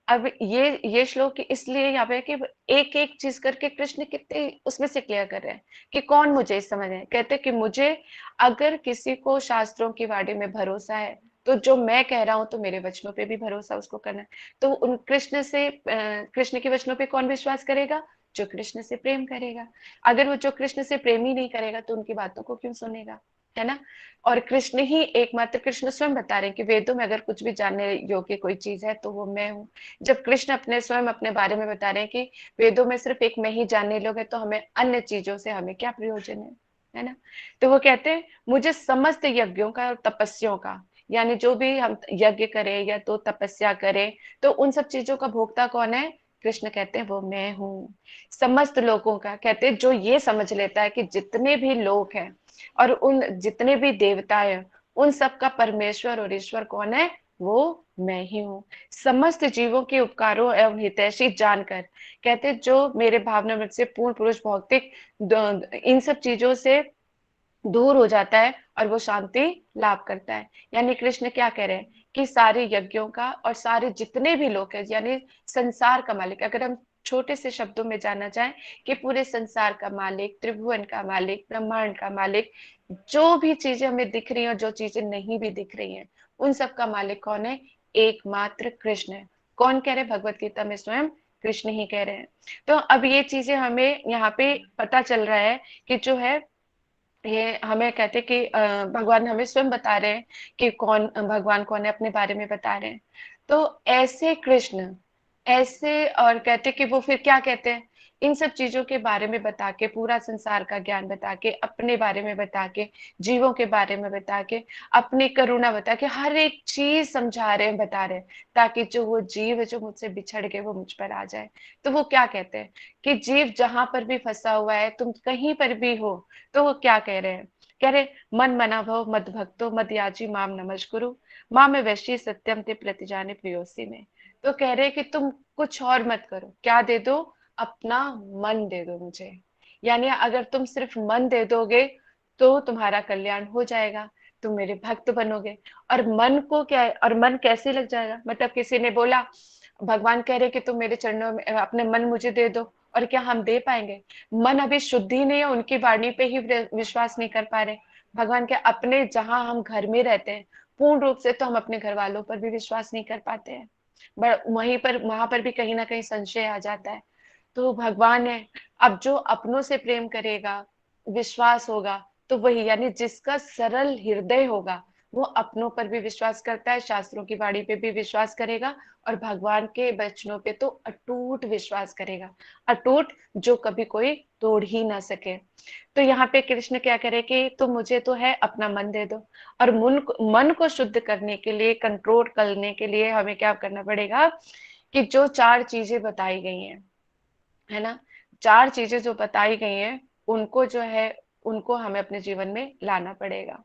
[SPEAKER 1] अब ये श्लोक इसलिए यहाँ पे है कि एक एक चीज करके कृष्ण कितने उसमें से क्लियर कर रहे हैं कि कौन मुझे समझ है। कहते हैं कि मुझे अगर किसी को शास्त्रों की वाणी में भरोसा है तो जो मैं कह रहा हूं तो मेरे वचनों पे भी भरोसा उसको करना है। तो उन कृष्ण के वचनों पे कौन विश्वास करेगा? जो कृष्ण से प्रेम करेगा। अगर वो जो कृष्ण से प्रेम ही नहीं करेगा तो उनकी बातों को क्यों सुनेगा, है ना? और कृष्ण ही एकमात्र, कृष्ण स्वयं बता रहे हैं कि वेदों में अगर कुछ भी जानने योग्य कोई चीज है तो वो मैं हूँ। जब कृष्ण अपने स्वयं अपने बारे में बता रहे हैं कि वेदों में सिर्फ एक मैं ही जानने लोग है तो हमें अन्य चीजों से हमें क्या प्रयोजन है ना? तो वो कहते हैं मुझे समस्त यज्ञों का और तपस्याओं का, यानी जो भी हम यज्ञ करें या तो तपस्या करें, तो उन सब चीजों का भोक्ता कौन है? कृष्ण कहते हैं वो मैं हूँ। समस्त लोगों का, कहते हैं जो ये समझ लेता है कि जितने भी लोग हैं और उन जितने भी देवता है उन सब का परमेश्वर और ईश्वर कौन है? वो मैं ही हूँ। समस्त जीवों के उपकारों एवं हितैषी जानकर, कहते हैं जो मेरे भावना मृत से पूर्ण पुरुष भौतिक इन सब चीजों से दूर हो जाता है और वो शांति लाभ करता है। यानी कृष्ण क्या कह रहे हैं कि सारे यज्ञों का और सारे जितने भी लोग हैं, यानी संसार का मालिक, अगर हम छोटे से शब्दों में जानना चाहें कि पूरे संसार का मालिक, त्रिभुवन का मालिक, ब्रह्मांड का मालिक, जो भी चीजें हमें दिख रही हैं और जो चीजें नहीं भी दिख रही हैं, उन सब का मालिक कौन है? एकमात्र कृष्ण है। कौन कह रहे हैं? भगवत गीता में स्वयं कृष्ण ही कह रहे हैं। तो अब ये चीजें हमें यहाँ पे पता चल रहा है कि जो है ये हमें कहते कि भगवान हमें स्वयं बता रहे हैं कि कौन भगवान कौन है, अपने बारे में बता रहे हैं। तो ऐसे कृष्ण, ऐसे, और कहते कि वो फिर क्या कहते हैं, इन सब चीजों के बारे में बता के, पूरा संसार का ज्ञान बता के, अपने बारे में बता के, जीवों के बारे में बता के, अपनी करुणा बता के, हर एक चीज समझा रहे हैं, बता रहे हैं, ताकि जो वो जीव है जो मुझसे बिछड़ गए वो मुझ पर आ जाए। तो वो क्या कहते हैं कि जीव जहां पर भी फंसा हुआ है, तुम कहीं पर भी हो, तो वो क्या कह रहे हैं? कह रहे मन मना भव मद भक्तो मद याजी माम नमस्कुरु माँ में वैशी सत्यम ते प्रतिजाने प्रियोसी में। तो कह रहे कि तुम कुछ और मत करो, क्या दे दो? अपना मन दे दो मुझे। यानी अगर तुम सिर्फ मन दे दोगे तो तुम्हारा कल्याण हो जाएगा, तुम मेरे भक्त बनोगे। और मन को क्या है, और मन कैसे लग जाएगा? मतलब किसी ने बोला, भगवान कह रहे कि तुम मेरे चरणों में अपने मन मुझे दे दो, और क्या हम दे पाएंगे? मन अभी शुद्ध ही नहीं है, उनकी वाणी पे ही विश्वास नहीं कर पा रहे। भगवान के अपने जहां हम घर में रहते हैं पूर्ण रूप से, तो हम अपने घर वालों पर भी विश्वास नहीं कर पाते हैं। वहीं पर वहां पर भी कहीं ना कहीं संशय आ जाता है। तो भगवान है, अब जो अपनों से प्रेम करेगा, विश्वास होगा, तो वही, यानी जिसका सरल हृदय होगा वो अपनों पर भी विश्वास करता है, शास्त्रों की वाणी पे भी विश्वास करेगा, और भगवान के वचनों पे तो अटूट विश्वास करेगा। अटूट, जो कभी कोई तोड़ ही ना सके। तो यहाँ पे कृष्ण क्या करे कि तुम मुझे तो है अपना मन दे दो, और मन को शुद्ध करने के लिए, कंट्रोल करने के लिए हमें क्या करना पड़ेगा कि जो चार चीजें बताई गई हैं, है ना, चार चीजें जो बताई गई हैं उनको जो है, उनको हमें अपने जीवन में लाना पड़ेगा।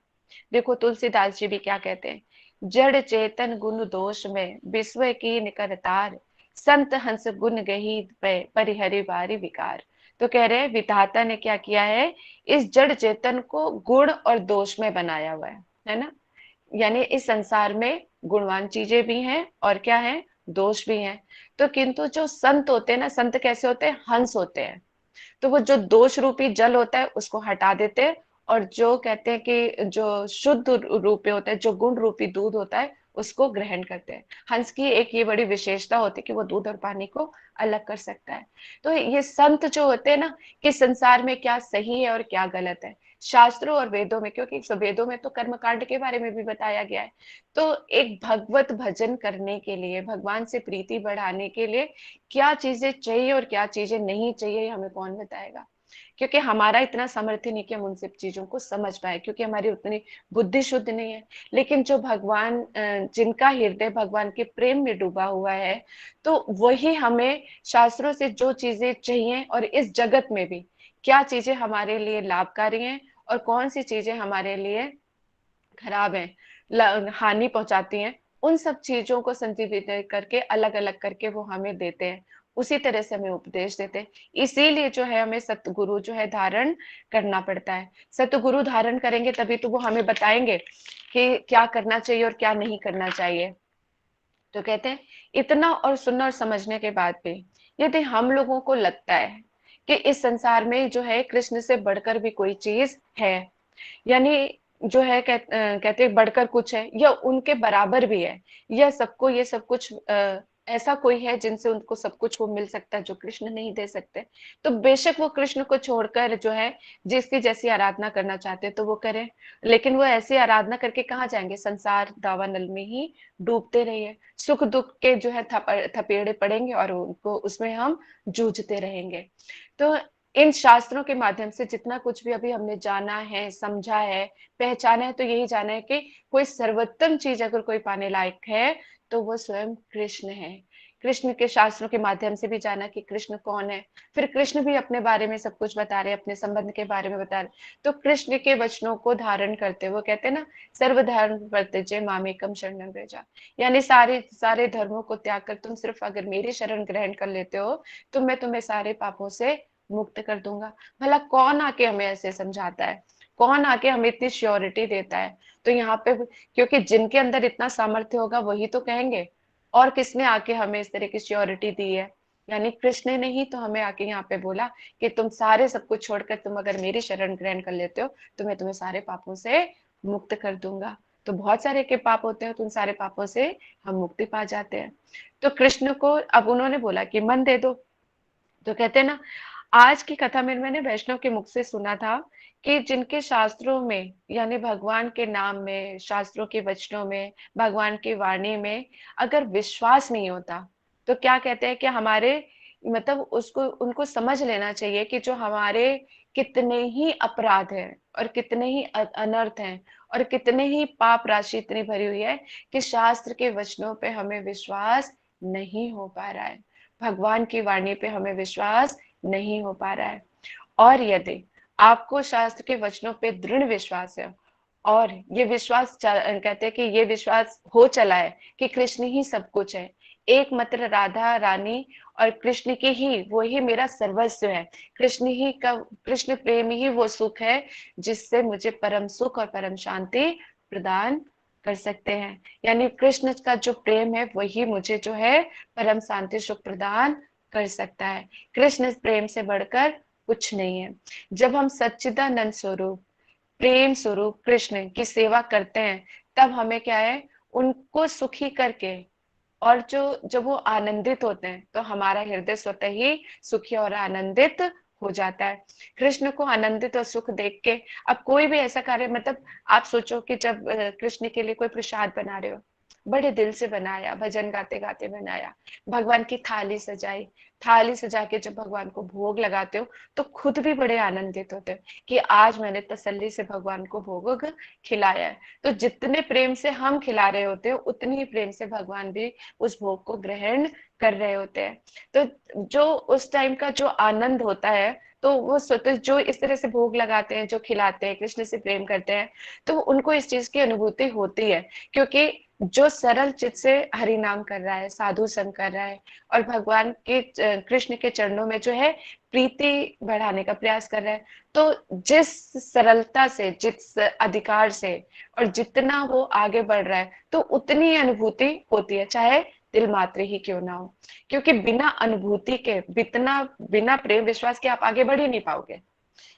[SPEAKER 1] देखो तुलसीदास जी भी क्या कहते हैं, जड़ चेतन गुण दोष में विश्व की निकरतार, संत हंस गुण गही परिहरि बारी विकार। तो कह रहे हैं विधाता ने क्या किया है, इस जड़ चेतन को गुण और दोष में बनाया हुआ है ना? यानी इस संसार में गुणवान चीजें भी हैं और क्या है, दोष भी हैं। तो किंतु जो संत होते हैं ना, संत कैसे होते हैं? हंस होते हैं। तो वो जो दोष रूपी जल होता है उसको हटा देते हैं, और जो कहते हैं कि जो शुद्ध रूपी होता है, जो गुण रूपी दूध होता है, उसको ग्रहण करते हैं। हंस की एक ये बड़ी विशेषता होती है कि वो दूध और पानी को अलग कर सकता है। तो ये संत जो होते हैं ना, कि संसार में क्या सही है और क्या गलत है, शास्त्रों और वेदों में, क्योंकि वेदों में तो कर्मकांड के बारे में भी बताया गया है। तो एक भगवत भजन करने के लिए, भगवान से प्रीति बढ़ाने के लिए क्या चीजें चाहिए और क्या चीजें नहीं चाहिए, ये हमें कौन बताएगा? क्योंकि हमारा इतना सामर्थ्य नहीं कि हम उन सब चीजों को समझ पाए, क्योंकि हमारी उतनी बुद्धि शुद्ध नहीं है। लेकिन जो भगवान, जिनका हृदय भगवान के प्रेम में डूबा हुआ है, तो वही हमें शास्त्रों से जो चीजें चाहिए, और इस जगत में भी क्या चीजें हमारे लिए लाभकारी हैं और कौन सी चीजें हमारे लिए खराब है, हानि पहुंचाती हैं, उन सब चीजों को संजीवित करके अलग अलग करके वो हमें देते हैं। उसी तरह से हमें उपदेश देते हैं। इसीलिए जो है हमें सतगुरु जो है धारण करना पड़ता है। सतगुरु धारण करेंगे तभी तो वो हमें बताएंगे कि क्या करना चाहिए और क्या नहीं करना चाहिए। तो कहते हैं इतना और सुनना और समझने के बाद भी यदि हम लोगों को लगता है कि इस संसार में जो है कृष्ण से बढ़कर भी कोई चीज है, यानी जो है कहते हैं बढ़कर कुछ है या उनके बराबर भी है, या सबको ये सब कुछ ऐसा कोई है जिनसे उनको सब कुछ वो मिल सकता है जो कृष्ण नहीं दे सकते, तो बेशक वो कृष्ण को छोड़कर जो है जिसकी जैसी आराधना करना चाहते तो वो करें, लेकिन वो ऐसी आराधना करके कहाँ जाएंगे, संसार दावानल में ही डूबते रहिए, सुख दुख के जो है थपेड़े पड़ेंगे और उनको उसमें हम जूझते रहेंगे। तो इन शास्त्रों के माध्यम से जितना कुछ भी अभी हमने जाना है, समझा है, पहचाना है, तो यही जाना है कि कोई सर्वोत्तम चीज अगर कोई पाने लायक है तो वो स्वयं कृष्ण है। कृष्ण के शास्त्रों के माध्यम से भी जाना कि कृष्ण कौन है, फिर कृष्ण भी अपने बारे में सब कुछ बता रहे, अपने संबंध के बारे में बता रहे। तो कृष्ण के वचनों को धारण करते हुए कहते हैं ना, सर्वधर्म परित्यज्य मामेकम शरणं व्रज, यानी सारे सारे धर्मों को त्याग कर तुम सिर्फ अगर मेरी शरण ग्रहण कर लेते हो तो मैं तुम्हें सारे पापों से मुक्त कर दूंगा। भला कौन आके हमें ऐसे समझाता है, कौन आके हमें इतनी श्योरिटी देता है? तो यहाँ पे क्योंकि जिनके अंदर इतना सामर्थ्य होगा वही तो कहेंगे, और किसने आके हमें इस तरह की श्योरिटी दी है? यानी कृष्ण ने ही तो हमें आके यहाँ पे बोला कि तुम सारे सब कुछ छोड़कर तुम अगर मेरी शरण ग्रहण कर लेते हो तो मैं तुम्हें सारे पापों से मुक्त कर दूंगा। तो बहुत सारे के पाप होते हैं तो उन सारे पापों से हम मुक्ति पा जाते हैं। तो कृष्ण को अब उन्होंने बोला कि मन दे दो। तो कहते हैं ना, आज की कथा में मैंने वैष्णव के मुख से सुना था कि जिनके शास्त्रों में यानी भगवान के नाम में, शास्त्रों के वचनों में, भगवान की वाणी में अगर विश्वास नहीं होता तो क्या कहते हैं कि हमारे मतलब उसको उनको समझ लेना चाहिए कि जो हमारे कितने ही अपराध हैं और कितने ही अनर्थ हैं और कितने ही पाप राशि इतनी भरी हुई है कि शास्त्र के वचनों पे हमें विश्वास नहीं हो पा रहा है, भगवान की वाणी पे हमें विश्वास नहीं हो पा रहा है। और यदि आपको शास्त्र के वचनों पे दृढ़ विश्वास है और ये विश्वास कहते हैं कि ये विश्वास हो चला है कि कृष्ण ही सब कुछ है, एकमात्र राधा रानी और कृष्ण की ही वो ही मेरा सर्वस्व है, कृष्ण ही का कृष्ण प्रेम ही वो सुख है जिससे मुझे परम सुख और परम शांति प्रदान कर सकते हैं। यानी कृष्ण का जो प्रेम है वही मुझे जो है परम शांति सुख प्रदान कर सकता है। कृष्ण प्रेम से बढ़कर कुछ नहीं है। जब हम सच्चिदानंद स्वरूप प्रेम स्वरूप कृष्ण की सेवा करते हैं तब हमें क्या है, उनको सुखी करके और जो जब वो आनंदित होते हैं तो हमारा हृदय स्वतः ही सुखी और आनंदित हो जाता है। कृष्ण को आनंदित और सुख देख के अब कोई भी ऐसा कार्य, मतलब आप सोचो कि जब कृष्ण के लिए कोई प्रसाद बना रहे हो, बड़े दिल से बनाया, भजन गाते गाते बनाया, भगवान की थाली सजाई, थाली सजा के जब भगवान को भोग लगाते हो तो खुद भी बड़े आनंदित होते हो कि आज मैंने तसल्ली से भगवान को भोग खिलाया है। तो जितने प्रेम से हम खिला रहे होते हो उतनी ही प्रेम से भगवान भी उस भोग को ग्रहण कर रहे होते हैं। तो जो उस टाइम का जो आनंद होता है, तो वो स्वतः जो इस तरह से भोग लगाते हैं, जो खिलाते हैं, कृष्ण से प्रेम करते हैं, तो उनको इस चीज की अनुभूति होती है। क्योंकि जो सरल चित्त से हरि नाम कर रहा है, साधु संग कर रहा है और भगवान के कृष्ण के चरणों में जो है प्रीति बढ़ाने का प्रयास कर रहा है, तो जिस सरलता से, जिस अधिकार से और जितना वो आगे बढ़ रहा है तो उतनी अनुभूति होती है, चाहे दिल मात्र ही क्यों ना हो। क्योंकि बिना अनुभूति के, बिना प्रेम विश्वास के आप आगे बढ़ ही नहीं पाओगे।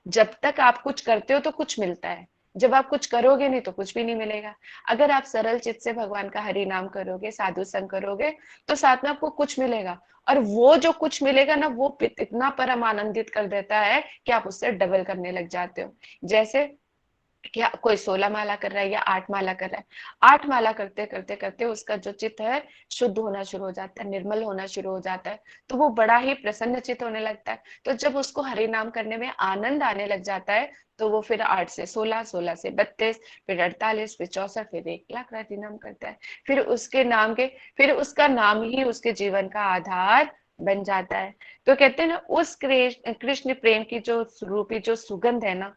[SPEAKER 1] जब तक आप कुछ करते हो तो कुछ मिलता है, जब आप कुछ करोगे नहीं तो कुछ भी नहीं मिलेगा। अगर आप सरल चित्त से भगवान का हरि नाम करोगे, साधु संग करोगे, तो साथ में आपको कुछ मिलेगा, और वो जो कुछ मिलेगा ना वो इतना परम आनंदित कर देता है कि आप उससे डबल करने लग जाते हो। जैसे क्या कोई 16 माला कर रहा है या 8 माला कर रहा है, 8 माला करते करते करते उसका जो चित्त है शुद्ध होना शुरू हो जाता है, निर्मल होना शुरू हो जाता है, तो वो बड़ा ही प्रसन्न चित्त होने लगता है। तो जब उसको हरि नाम करने में आनंद आने लग जाता है तो वो फिर 8 से 16, 16 से 32, फिर 48, फिर 64, फिर 1 लाख हरि नाम करता है। फिर उसके नाम के, फिर उसका नाम ही उसके जीवन का आधार बन जाता है। तो कहते हैं ना, उस कृष्ण प्रेम की जो रूपी जो सुगंध है ना,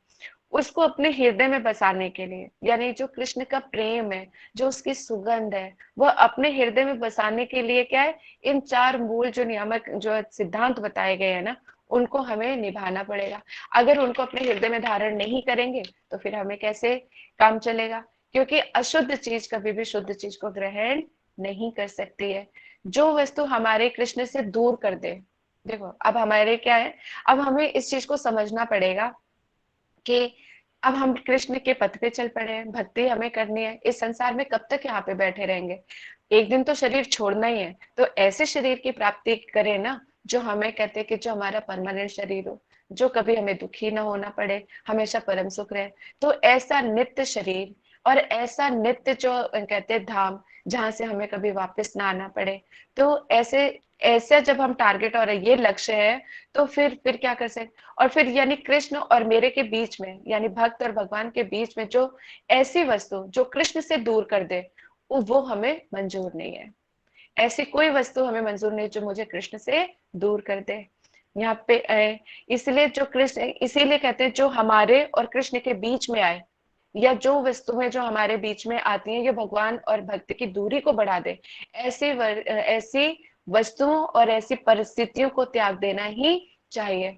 [SPEAKER 1] उसको अपने हृदय में बसाने के लिए, यानी जो कृष्ण का प्रेम है, जो उसकी सुगंध है, वह अपने हृदय में बसाने के लिए क्या है, इन 4 मूल जो नियामक जो सिद्धांत बताए गए हैं ना, उनको हमें निभाना पड़ेगा। अगर उनको अपने हृदय में धारण नहीं करेंगे तो फिर हमें कैसे काम चलेगा? क्योंकि अशुद्ध चीज कभी भी शुद्ध चीज को ग्रहण नहीं कर सकती है। जो वस्तु हमारे कृष्ण से दूर कर दे, देखो अब हमारे क्या है, अब हमें इस चीज को समझना पड़ेगा कि अब हम कृष्ण के पथ पे चल पड़े हैं, भक्ति हमें करनी है। इस संसार में कब तक यहाँ पे बैठे रहेंगे, एक दिन तो शरीर छोड़ना ही है। तो ऐसे शरीर की प्राप्ति करें ना, जो हमें कहते हैं कि जो हमारा परमानेंट शरीर हो, जो कभी हमें दुखी ना होना पड़े, हमेशा परम सुख रहे। तो ऐसा नित्य शरीर और ऐसा नित्य जो कहते हैं धाम, जहां से हमें कभी वापस ना आना पड़े। तो ऐसे ऐसे जब हम टारगेट और ये लक्ष्य है, तो फिर क्या कर सकते। और फिर यानी कृष्ण और मेरे के बीच में, यानी भक्त और भगवान के बीच में जो ऐसी वस्तु जो कृष्ण से दूर कर दे, वो हमें मंजूर नहीं है। ऐसी कोई वस्तु हमें मंजूर नहीं जो मुझे कृष्ण से दूर कर दे। यहाँ पे इसलिए जो कृष्ण, इसीलिए कहते हैं जो हमारे और कृष्ण के बीच में आए, या जो वस्तुएं जो हमारे बीच में आती हैं, ये भगवान और भक्त की दूरी को बढ़ा दे, ऐसी वस्तुओं और ऐसी परिस्थितियों को त्याग देना ही चाहिए।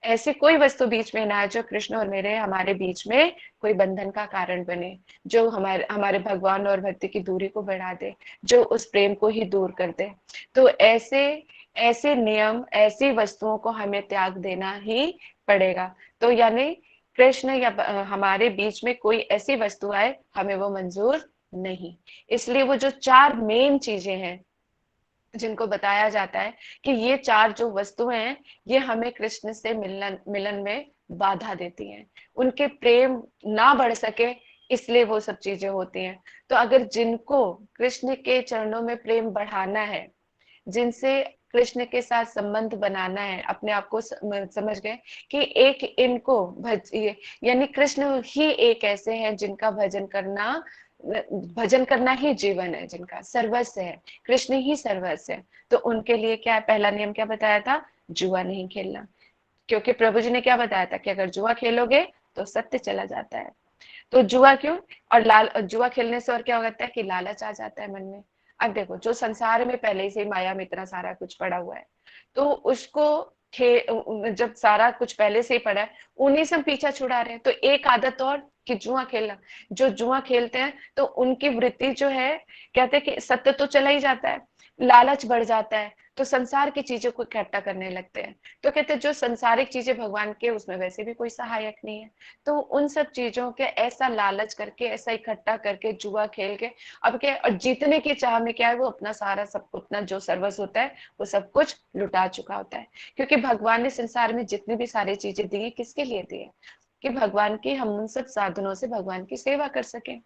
[SPEAKER 1] ऐसी कोई वस्तु बीच में ना आए जो कृष्ण और मेरे हमारे बीच में कोई बंधन का कारण बने, जो हमारे हमारे भगवान और भक्ति की दूरी को बढ़ा दे, जो उस प्रेम को ही दूर कर दे। तो ऐसे ऐसे नियम, ऐसी वस्तुओं को हमें त्याग देना ही पड़ेगा। तो यानी कृष्ण या हमारे बीच में कोई ऐसी वस्तु आए, हमें वो मंजूर नहीं। इसलिए वो जो चार मेन चीजें हैं जिनको बताया जाता है कि ये चार जो वस्तुएं हैं, ये हमें कृष्ण से मिलन मिलन में बाधा देती हैं, उनके प्रेम ना बढ़ सके, इसलिए वो सब चीजें होती हैं। तो अगर जिनको कृष्ण के चरणों में प्रेम बढ़ाना है, जिनसे कृष्ण के साथ संबंध बनाना है, अपने आप को समझ गए कि एक इनको यानी कृष्ण ही एक ऐसे हैं जिनका भजन करना ही जीवन है, जिनका सर्वस्व है, कृष्ण ही सर्वस्व है। तो उनके लिए क्या है, पहला नियम क्या बताया था, जुआ नहीं खेलना। क्योंकि प्रभु जी ने क्या बताया था कि अगर जुआ खेलोगे तो सत्य चला जाता है। तो जुआ क्यों, और जुआ खेलने से और क्या होता है कि लालच आ जाता है मन में। अब देखो, जो संसार में पहले से ही माया में इतना सारा कुछ पड़ा हुआ है, तो उसको जब सारा कुछ पहले से ही पड़ा है, उन्हीं से हम पीछा छुड़ा रहे हैं। तो एक आदत और कि जुआ खेलना, जो जुआ खेलते हैं तो उनकी वृत्ति जो है, कहते हैं कि सत्य तो चला ही जाता है, लालच बढ़ जाता है, तो संसार की चीजों को इकट्ठा करने लगते हैं। तो कहते हैं जो संसारिक चीजें भगवान के, उसमें वैसे भी कोई सहायक नहीं है। तो उन सब चीजों के ऐसा लालच करके, ऐसा इकट्ठा करके, जुआ खेल के, अब क्या, और जीतने की चाह में क्या है, वो अपना सारा सब, अपना जो सर्वस्व होता है वो सब कुछ लुटा चुका होता है। क्योंकि भगवान ने संसार में जितनी भी सारी चीजें दी है, किसके लिए दी है, कि भगवान की, हम उन सब साधनों से भगवान की सेवा कर सकें।